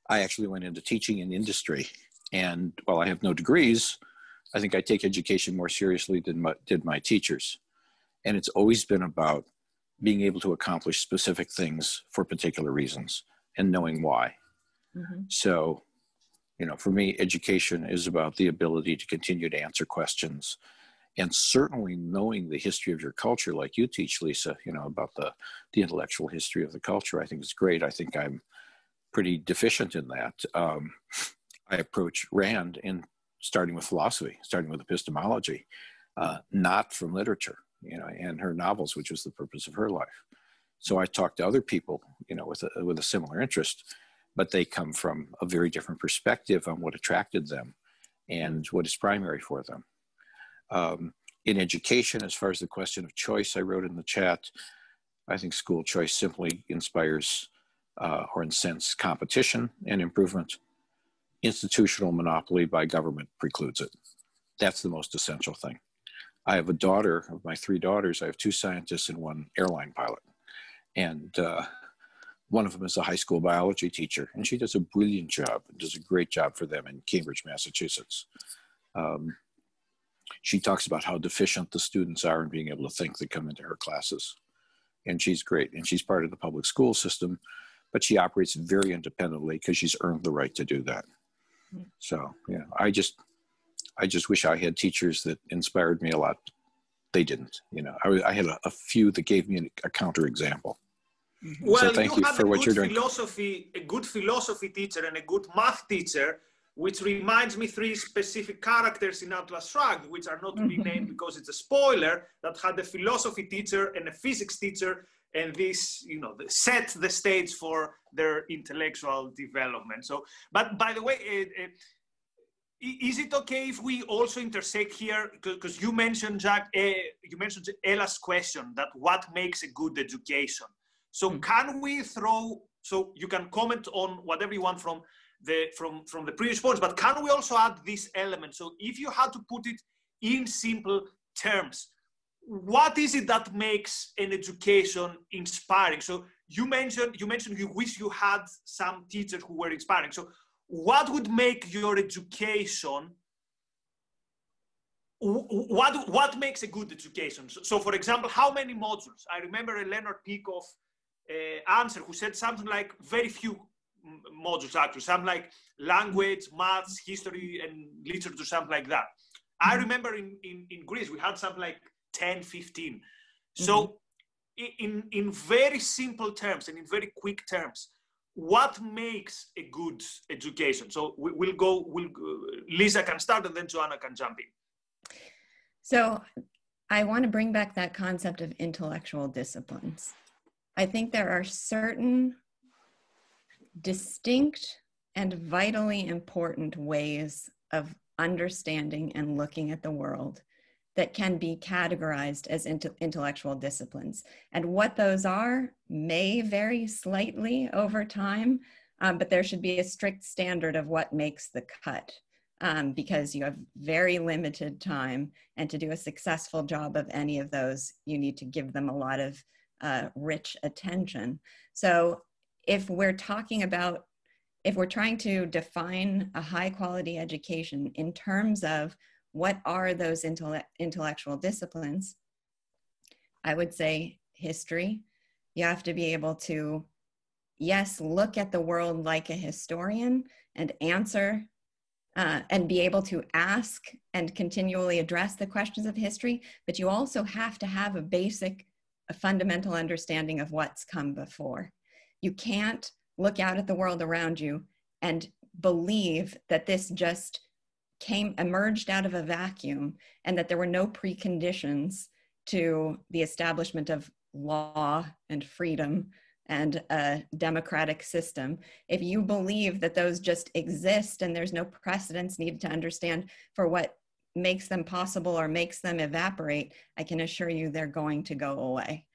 I actually went into teaching in industry. And while I have no degrees, I think I take education more seriously than did my teachers. And it's always been about being able to accomplish specific things for particular reasons and knowing why. So, for me, education is about the ability to continue to answer questions, and certainly knowing the history of your culture, like you teach, Lisa, about the intellectual history of the culture. I think is great. I think I'm pretty deficient in that. I approach Rand in starting with philosophy, starting with epistemology, not from literature, and her novels, which was the purpose of her life. So I talk to other people, with a similar interest, but they come from a very different perspective on what attracted them and what is primary for them. In education, as far as the question of choice, I wrote in the chat, I think school choice simply inspires or incents competition and improvement. Institutional monopoly by government precludes it. That's the most essential thing. I have a daughter, of my 3 daughters, I have 2 scientists and 1 airline pilot. And one of them is a high school biology teacher, and she does a brilliant job, does a great job for them in Cambridge, Massachusetts. She talks about how deficient the students are in being able to think that come into her classes. And she's great. And she's part of the public school system, but she operates very independently because she's earned the right to do that. So, I just wish I had teachers that inspired me a lot. They didn't, I had a few that gave me a counterexample. Well, so thank you for what you're doing. A good philosophy teacher and a good math teacher, which reminds me 3 specific characters in Atlas Shrugged, which are not to be named because it's a spoiler, that had a philosophy teacher and a physics teacher, and this, set the stage for their intellectual development. So, but by the way, is it okay if we also intersect here, because you mentioned, Jack, you mentioned Ella's question, that what makes a good education? So can we so you can comment on whatever you want from from the previous points, but can we also add this element? So if you had to put it in simple terms, what is it that makes an education inspiring? So you mentioned you wish you had some teachers who were inspiring. So what would make your education, what makes a good education? So for example, how many modules? I remember a Leonard Peikoff answer who said something like very few modules actually, something like language, maths, history, and literature, something like that. I remember in Greece, we had something like 10, 15. So in very simple terms and in very quick terms, what makes a good education? So we'll go, Lisa can start and then Joanna can jump in. So I want to bring back that concept of intellectual disciplines. I think there are certain distinct and vitally important ways of understanding and looking at the world that can be categorized as intellectual disciplines. And what those are may vary slightly over time, but there should be a strict standard of what makes the cut, because you have very limited time, and to do a successful job of any of those, you need to give them a lot of rich attention. So if we're talking about, if we're trying to define a high quality education in terms of what are those intellectual disciplines, I would say history. You have to be able to, yes, look at the world like a historian and answer and be able to ask and continually address the questions of history, but you also have to have a fundamental understanding of what's come before. You can't look out at the world around you and believe that this just emerged out of a vacuum and that there were no preconditions to the establishment of law and freedom and a democratic system. If you believe that those just exist and there's no precedents needed to understand for what makes them possible or makes them evaporate, I can assure you they're going to go away.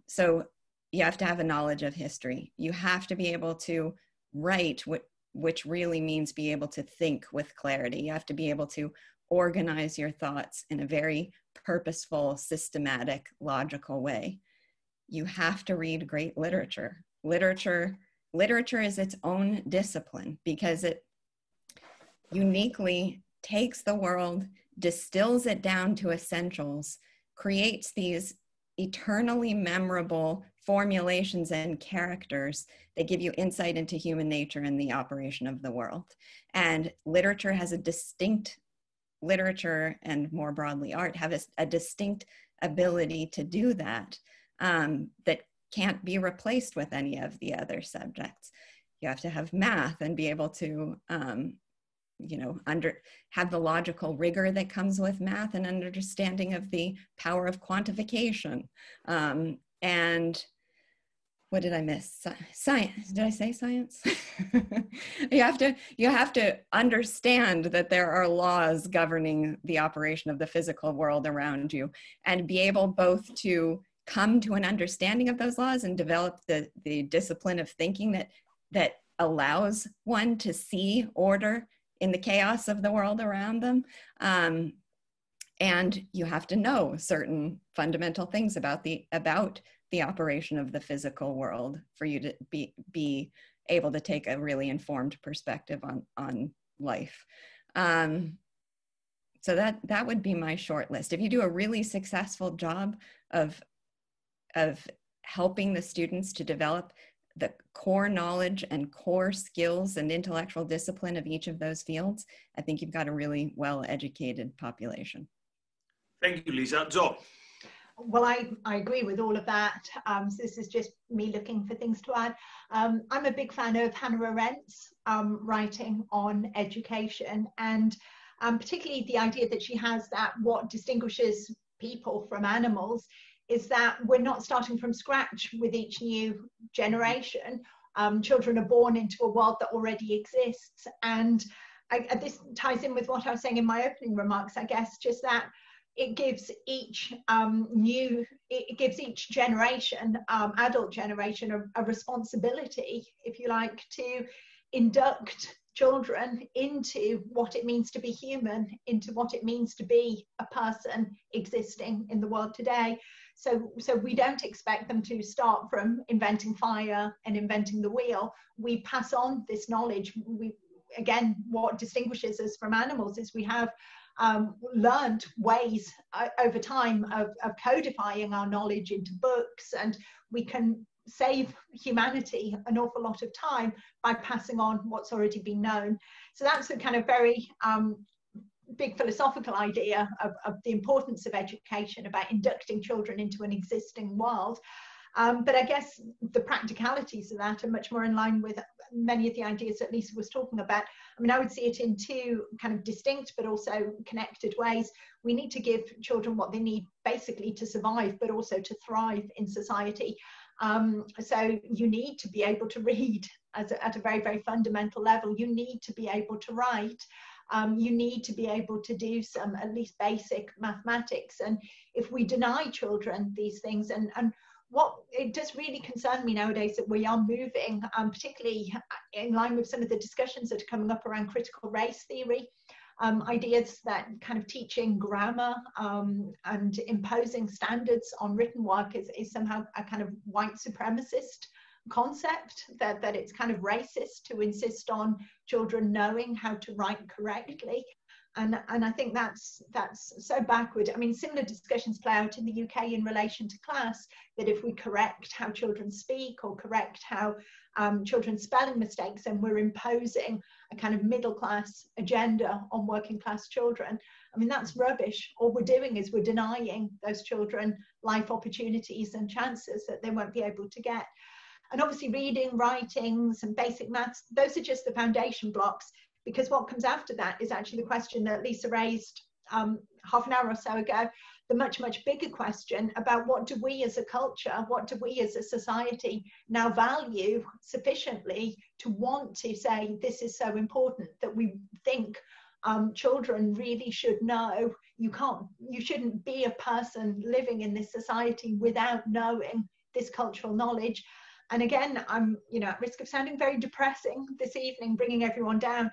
So you have to have a knowledge of history. You have to be able to write, which really means be able to think with clarity. You have to be able to organize your thoughts in a very purposeful, systematic, logical way. You have to read great literature. Literature is its own discipline because it uniquely takes the world, distills it down to essentials, creates these eternally memorable formulations and characters that give you insight into human nature and the operation of the world. And literature and more broadly art have a distinct ability to do that, that can't be replaced with any of the other subjects. You have to have math and be able to have the logical rigor that comes with math and understanding of the power of quantification. And what did I miss? Science. Did I say science? You have to understand that there are laws governing the operation of the physical world around you and be able both to come to an understanding of those laws and develop the discipline of thinking that allows one to see order in the chaos of the world around them. And you have to know certain fundamental things about the operation of the physical world for you to be able to take a really informed perspective on life. So that would be my short list. If you do a really successful job of helping the students to develop the core knowledge and core skills and intellectual discipline of each of those fields, I think you've got a really well-educated population. Thank you, Lisa. Jo? Well, I agree with all of that. So this is just me looking for things to add. I'm a big fan of Hannah Arendt's writing on education, and particularly the idea that she has that what distinguishes people from animals is that we're not starting from scratch with each new generation. Children are born into a world that already exists. And this ties in with what I was saying in my opening remarks, I guess, just that it gives each generation, adult generation, a responsibility, if you like, to induct children into what it means to be human, into what it means to be a person existing in the world today. So we don't expect them to start from inventing fire and inventing the wheel. We pass on this knowledge. Again, what distinguishes us from animals is we have learned ways over time of codifying our knowledge into books, and we can save humanity an awful lot of time by passing on what's already been known. So that's a kind of very big philosophical idea of the importance of education, about inducting children into an existing world. But I guess the practicalities of that are much more in line with many of the ideas that Lisa was talking about. I mean, I would see it in two kind of distinct but also connected ways. We need to give children what they need basically to survive, but also to thrive in society. So you need to be able to read at a very, very fundamental level. You need to be able to write. You need to be able to do some at least basic mathematics. And if we deny children these things, and what it does really concern me nowadays that we are moving, particularly in line with some of the discussions that are coming up around critical race theory, ideas that kind of teaching grammar and imposing standards on written work is somehow a kind of white supremacist concept, that it's kind of racist to insist on children knowing how to write correctly. And I think that's so backward. I mean, similar discussions play out in the UK in relation to class, that if we correct how children speak or correct how children's spelling mistakes, then we're imposing a kind of middle class agenda on working class children. I mean, that's rubbish. All we're doing is we're denying those children life opportunities and chances that they won't be able to get. And obviously reading, writing, some basic maths, those are just the foundation blocks. Because what comes after that is actually the question that Lisa raised half an hour or so ago, the much, much bigger question about what do we as a culture, what do we as a society now value sufficiently to want to say this is so important, that we think children really should know. You shouldn't be a person living in this society without knowing this cultural knowledge. And again, I'm at risk of sounding very depressing this evening, bringing everyone down.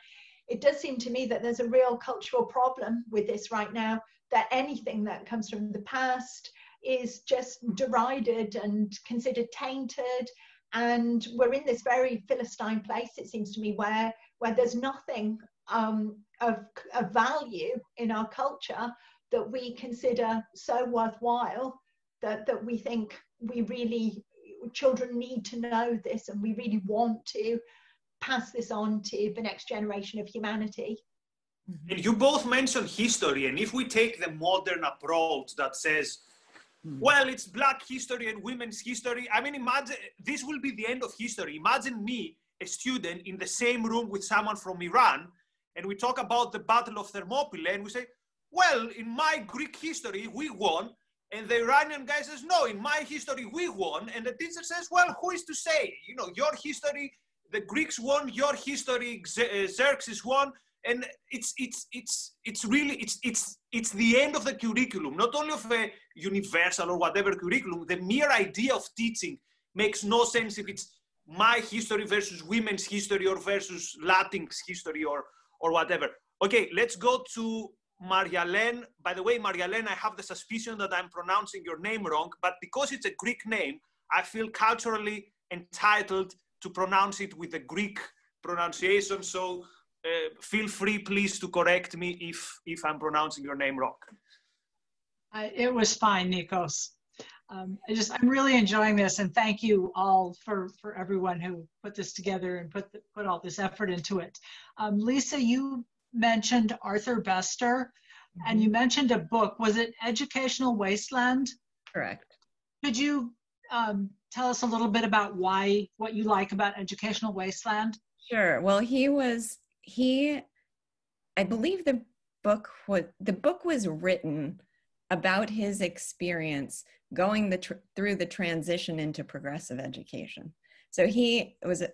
It does seem to me that there's a real cultural problem with this right now, that anything that comes from the past is just derided and considered tainted. And we're in this very Philistine place, it seems to me, where there's nothing of value in our culture that we consider so worthwhile that we think children need to know this, and we really want to pass this on to the next generation of humanity. And you both mentioned history, and if we take the modern approach that says, well, it's Black history and women's history, I mean, imagine this will be the end of history. Imagine me, a student, in the same room with someone from Iran, and we talk about the Battle of Thermopylae, and we say, well, in my Greek history, we won. And the Iranian guy says, no, in my history, we won. And the teacher says, well, who is to say? Your history, the Greeks won, your history, Xerxes won. And it's the end of the curriculum, not only of a universal or whatever curriculum. The mere idea of teaching makes no sense if it's my history versus women's history or versus Latin's history or whatever. Okay, let's go to Marialene. By the way, Marialene, I have the suspicion that I'm pronouncing your name wrong, but because it's a Greek name, I feel culturally entitled to pronounce it with a Greek pronunciation. So feel free, please, to correct me if I'm pronouncing your name wrong. It was fine, Nikos. I'm really enjoying this, and thank you all for everyone who put this together and put all this effort into it. Lisa, you mentioned Arthur Bester, and you mentioned a book. Was it Educational Wasteland? Correct. Could you tell us a little bit about what you like about Educational Wasteland? Sure. Well, I believe the book was written about his experience going through the transition into progressive education. So he was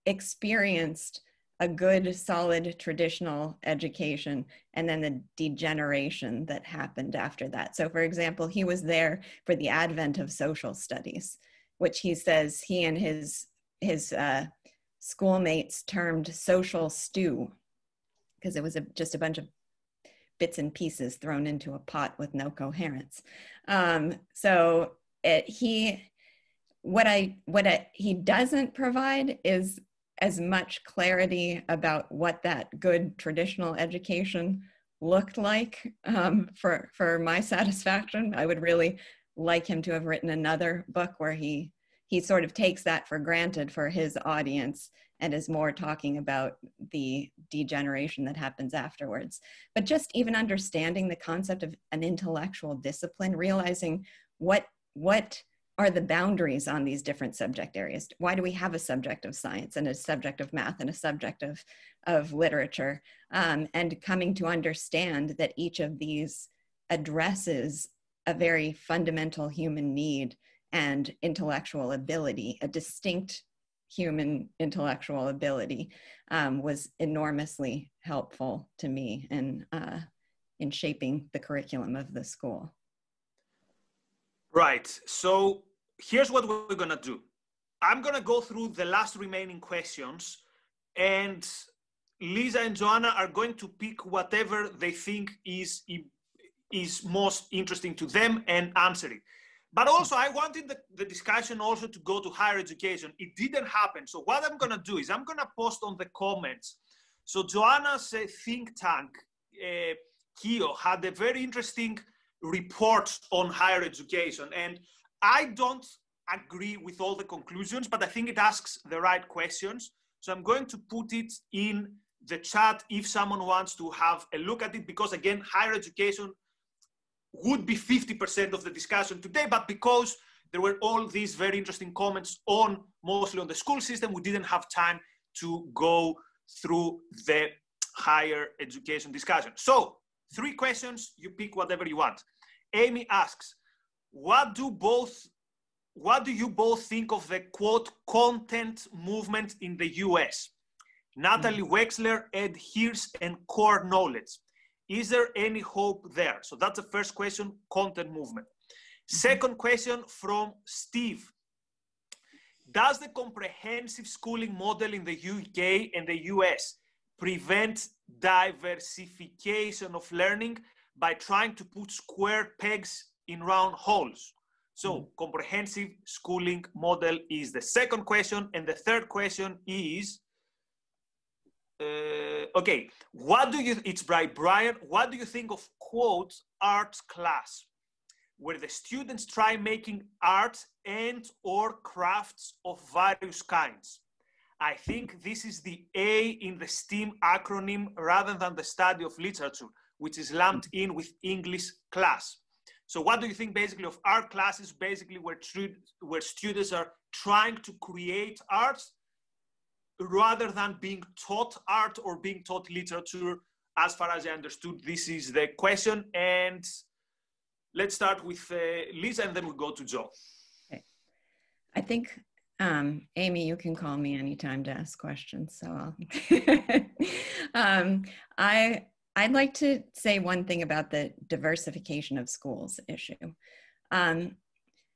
experienced a good, solid, traditional education, and then the degeneration that happened after that. So for example, he was there for the advent of social studies, which he says he and his schoolmates termed social stew, because it was just a bunch of bits and pieces thrown into a pot with no coherence. So what he doesn't provide is as much clarity about what that good traditional education looked like for my satisfaction. I would really like him to have written another book where he sort of takes that for granted for his audience and is more talking about the degeneration that happens afterwards. But just even understanding the concept of an intellectual discipline, realizing what are the boundaries on these different subject areas. Why do we have a subject of science and a subject of math and a subject of literature? And coming to understand that each of these addresses a very fundamental human need and intellectual ability, a distinct human intellectual ability, was enormously helpful to me in shaping the curriculum of the school. Right, so here's what we're gonna do. I'm gonna go through the last remaining questions, and Lisa and Joanna are going to pick whatever they think is most interesting to them and answer it. But also, I wanted the discussion also to go to higher education. It didn't happen. So what I'm gonna do is I'm gonna post on the comments. So Joanna's think tank, KIO, had a very interesting report on higher education. And I don't agree with all the conclusions, but I think it asks the right questions. So I'm going to put it in the chat if someone wants to have a look at it, because again, higher education would be 50% of the discussion today, but because there were all these very interesting comments mostly on the school system, we didn't have time to go through the higher education discussion. So 3 questions, you pick whatever you want. Amy asks, what do you both think of the quote content movement in the US? Natalie Wexler, Ed Hirsch, and core knowledge. Is there any hope there? So that's the first question, content movement. Second question from Steve. Does the comprehensive schooling model in the UK and the US prevent diversification of learning by trying to put square pegs in round holes? So comprehensive schooling model is the second question. And the third question is, okay, it's by Brian, what do you think of quote arts class, where the students try making art and or crafts of various kinds? I think this is the A in the STEAM acronym rather than the study of literature, which is lumped in with English class. So what do you think basically of art classes, basically where students are trying to create art rather than being taught art or being taught literature? As far as I understood, this is the question. And let's start with Lisa, and then we'll go to Joe. Okay. I think, Amy, you can call me anytime to ask questions. So I'd like to say one thing about the diversification of schools issue.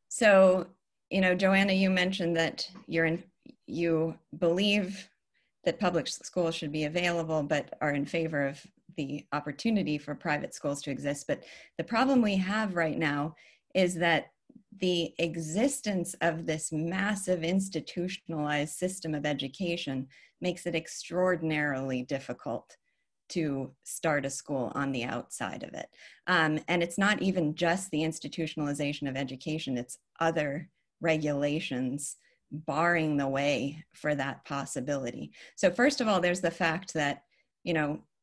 So, Joanna, you mentioned that you believe that public schools should be available, but are in favor of the opportunity for private schools to exist. But the problem we have right now is that the existence of this massive institutionalized system of education makes it extraordinarily difficult to start a school on the outside of it. And it's not even just the institutionalization of education, it's other regulations barring the way for that possibility. So first of all, there's the fact that,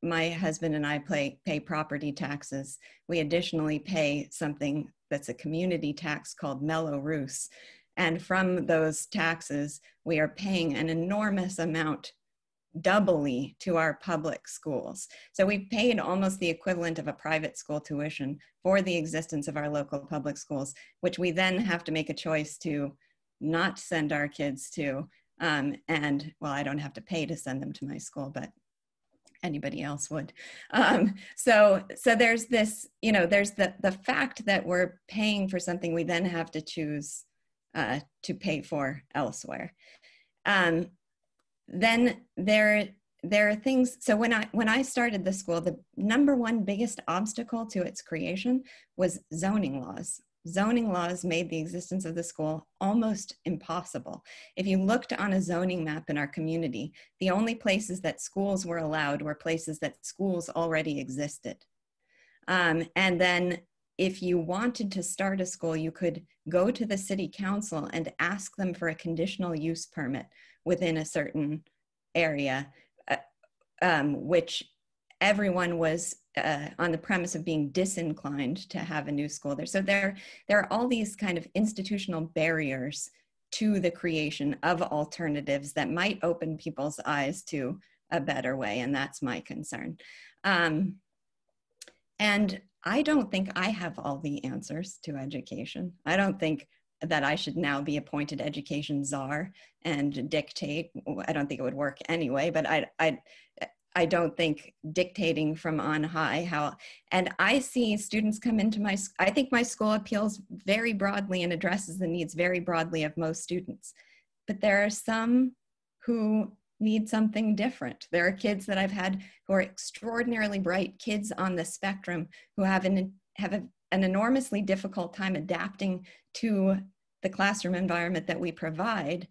my husband and I pay property taxes. We additionally pay something that's a community tax called Mello-Roos. And from those taxes, we are paying an enormous amount doubly to our public schools. So we've paid almost the equivalent of a private school tuition for the existence of our local public schools, which we then have to make a choice to not send our kids to. And well, I don't have to pay to send them to my school, but anybody else would. So there's this, there's the fact that we're paying for something we then have to choose to pay for elsewhere. then there are things. So when I started the school, the number one biggest obstacle to its creation was zoning laws. Zoning laws made the existence of the school almost impossible. If you looked on a zoning map in our community, the only places that schools were allowed were places that schools already existed. And then if you wanted to start a school, you could go to the city council and ask them for a conditional use permit within a certain area, which everyone was on the premise of being disinclined to have a new school there. So there are all these kind of institutional barriers to the creation of alternatives that might open people's eyes to a better way, and that's my concern. And I don't think I have all the answers to education. I don't think that I should now be appointed education czar and dictate. I don't think it would work anyway, but I don't think dictating from on high how, and I see students come into I think my school appeals very broadly and addresses the needs very broadly of most students, but there are some who need something different. There are kids that I've had who are extraordinarily bright, kids on the spectrum who have an enormously difficult time adapting to the classroom environment that we provide.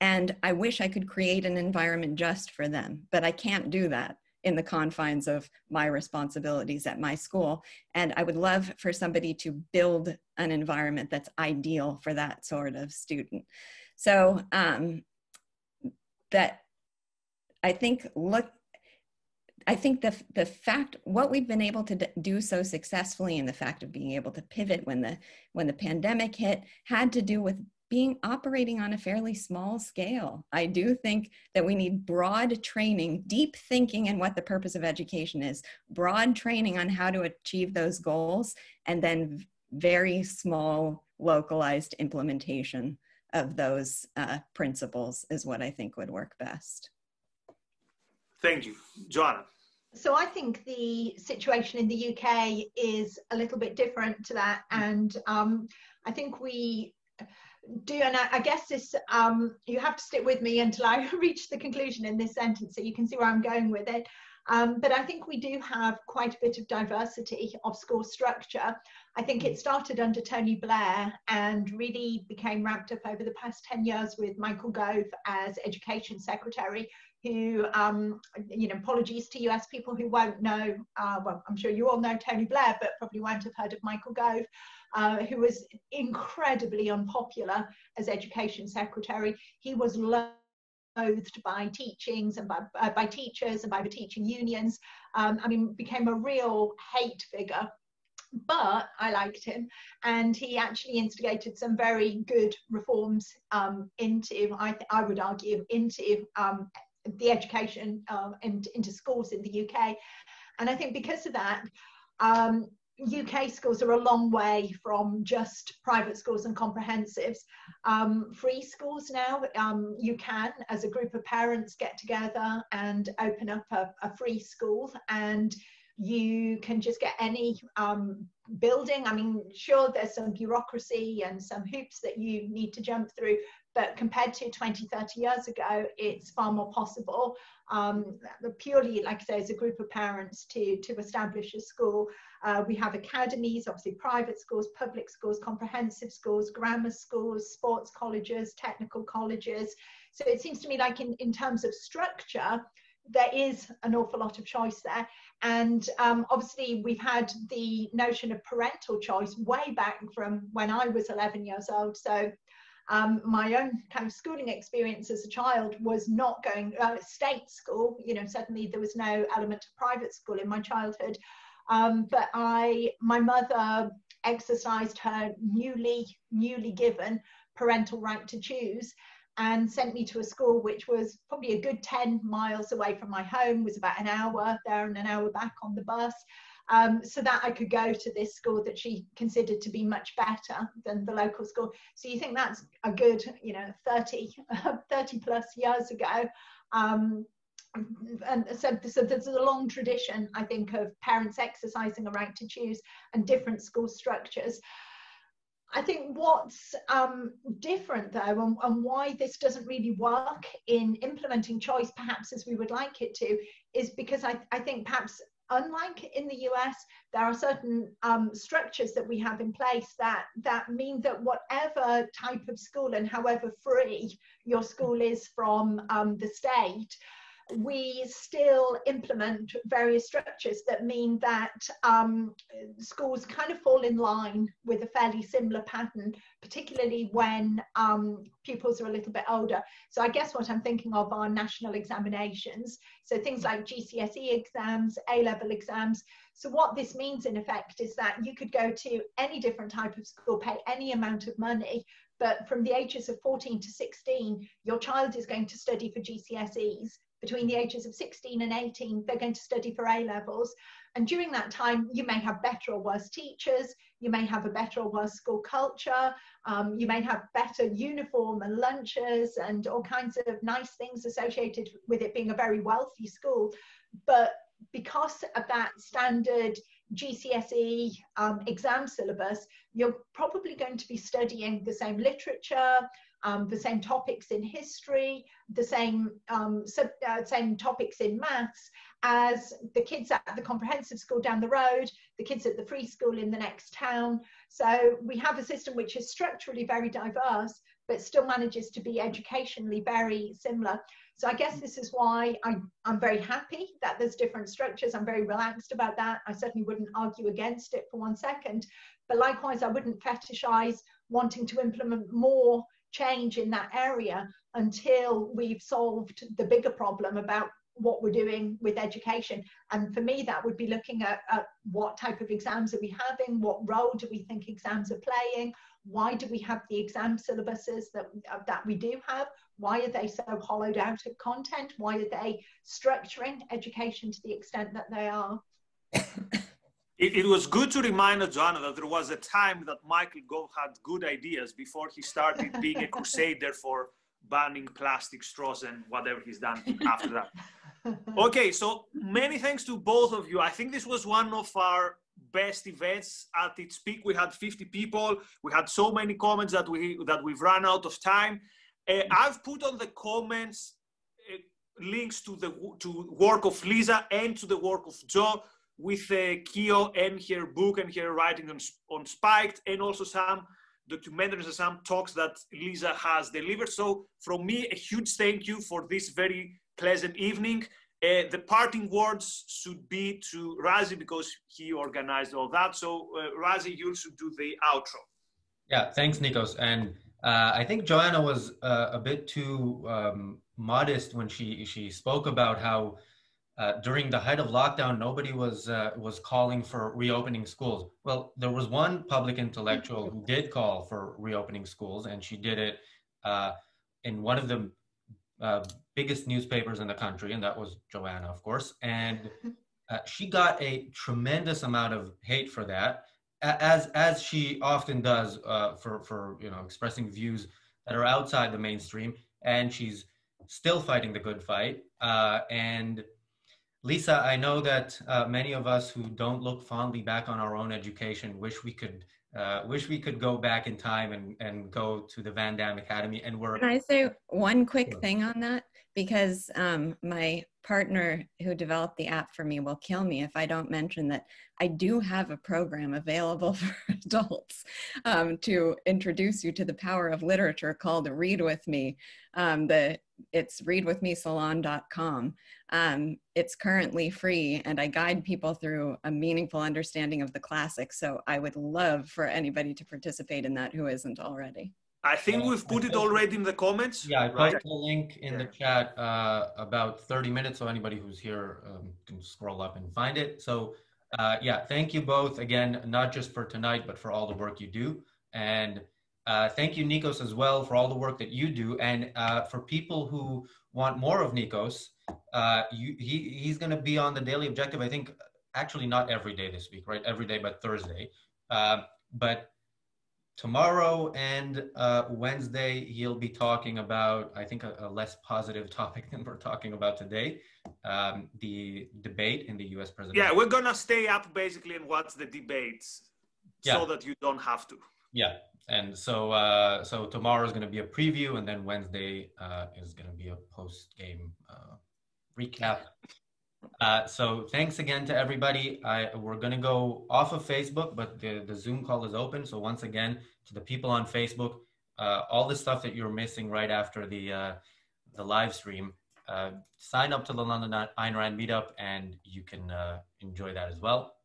And I wish I could create an environment just for them, but I can't do that in the confines of my responsibilities at my school. And I would love for somebody to build an environment that's ideal for that sort of student. So that I think, the fact, what we've been able to do so successfully, and the fact of being able to pivot when the pandemic hit, had to do with operating on a fairly small scale. I do think that we need broad training, deep thinking in what the purpose of education is, broad training on how to achieve those goals, and then very small localized implementation of those principles is what I think would work best. Thank you. Joanna. So I think the situation in the UK is a little bit different to that. And I think we do, and I guess this, you have to stick with me until I reach the conclusion in this sentence so you can see where I'm going with it. But I think we do have quite a bit of diversity of school structure. I think it started under Tony Blair and really became ramped up over the past 10 years with Michael Gove as Education Secretary, who, apologies to US people who won't know, well, I'm sure you all know Tony Blair, but probably won't have heard of Michael Gove, who was incredibly unpopular as Education Secretary. He was loathed by teachings and by teachers and by the teaching unions. Became a real hate figure. But I liked him, and he actually instigated some very good reforms into, I would argue, into the education and into schools in the UK. And I think because of that, UK schools are a long way from just private schools and comprehensives. Free schools now, you can, as a group of parents, get together and open up a free school, and you can just get any building. I mean, sure, there's some bureaucracy and some hoops that you need to jump through, but compared to 20, 30 years ago, it's far more possible, purely, like I say, as a group of parents to establish a school. We have academies, obviously private schools, public schools, comprehensive schools, grammar schools, sports colleges, technical colleges. So it seems to me like in terms of structure, there is an awful lot of choice there. And obviously we've had the notion of parental choice way back from when I was 11 years old. So my own kind of schooling experience as a child was not going state school. Certainly there was no element of private school in my childhood. But my mother exercised her newly given parental right to choose, and sent me to a school which was probably a good 10 miles away from my home, was about an hour there and an hour back on the bus, so that I could go to this school that she considered to be much better than the local school. So you think that's a good, 30 plus years ago. And so there's a long tradition, I think, of parents exercising a right to choose and different school structures. I think what's different though, and why this doesn't really work in implementing choice perhaps as we would like it to, is because I think perhaps unlike in the US, there are certain structures that we have in place that mean that whatever type of school and however free your school is from the state, we still implement various structures that mean that schools kind of fall in line with a fairly similar pattern, particularly when pupils are a little bit older. So I guess what I'm thinking of are national examinations. So things like GCSE exams, A-level exams. So what this means in effect is that you could go to any different type of school, pay any amount of money, but from the ages of 14 to 16, your child is going to study for GCSEs. Between the ages of 16 and 18, they're going to study for A-levels. And during that time, you may have better or worse teachers, you may have a better or worse school culture, you may have better uniform and lunches and all kinds of nice things associated with it being a very wealthy school. But because of that standard GCSE exam syllabus, you're probably going to be studying the same literature, the same topics in history, the same topics in maths as the kids at the comprehensive school down the road, the kids at the free school in the next town. So we have a system which is structurally very diverse, but still manages to be educationally very similar. So I guess this is why I'm very happy that there's different structures. I'm very relaxed about that. I certainly wouldn't argue against it for 1 second. But likewise, I wouldn't fetishize wanting to implement more change in that area until we've solved the bigger problem about what we're doing with education. And for me, that would be looking at what type of exams are we having, what role do we think exams are playing, why do we have the exam syllabuses that we do have, why are they so hollowed out of content, why are they structuring education to the extent that they are. It was good to remind us, Joanna, that there was a time that Michael Gove had good ideas before he started being a crusader for banning plastic straws and whatever he's done after that. Okay, so many thanks to both of you. I think this was one of our best events at its peak. We had 50 people. We had so many comments that we've run out of time. I've put on the comments links to the work of Lisa and to the work of Joe, with Kio and her book and her writing on Spiked, and also some documentaries and some talks that Lisa has delivered. So from me, a huge thank you for this very pleasant evening. The parting words should be to Razi because he organized all that. So Razi, you should do the outro. Yeah, thanks, Nikos. And I think Joanna was a bit too modest when she spoke about how during the height of lockdown, nobody was calling for reopening schools. Well, there was one public intellectual who did call for reopening schools, and she did it in one of the biggest newspapers in the country, and that was Joanna, of course. And she got a tremendous amount of hate for that, as she often does for expressing views that are outside the mainstream. And she's still fighting the good fight. And Lisa, I know that many of us who don't look fondly back on our own education wish we could go back in time and go to the VanDamme Academy and work. Can I say one quick thing on that? Because my partner who developed the app for me will kill me if I don't mention that I do have a program available for adults to introduce you to the power of literature called Read With Me. It's readwithmesalon.com. It's currently free, and I guide people through a meaningful understanding of the classics. So I would love for anybody to participate in that who isn't already. I think we've put it already in the comments. Yeah, I posted a link in the chat about 30 minutes, so anybody who's here can scroll up and find it. So yeah, thank you both again, not just for tonight, but for all the work you do. And thank you, Nikos, as well, for all the work that you do. And for people who want more of Nikos, he's going to be on the Daily Objective, I think, actually not every day this week, right? Every day but Thursday. But tomorrow and Wednesday, he'll be talking about, I think, a less positive topic than we're talking about today, the debate in the US presidential. Yeah, we're going to stay up basically and watch the debates so that you don't have to. Yeah. And so so tomorrow is going to be a preview, and then Wednesday is going to be a post-game recap. So thanks again to everybody. We're going to go off of Facebook, but the Zoom call is open. So once again, to the people on Facebook, all the stuff that you're missing right after the live stream, sign up to the London Ayn Rand meetup, and you can enjoy that as well.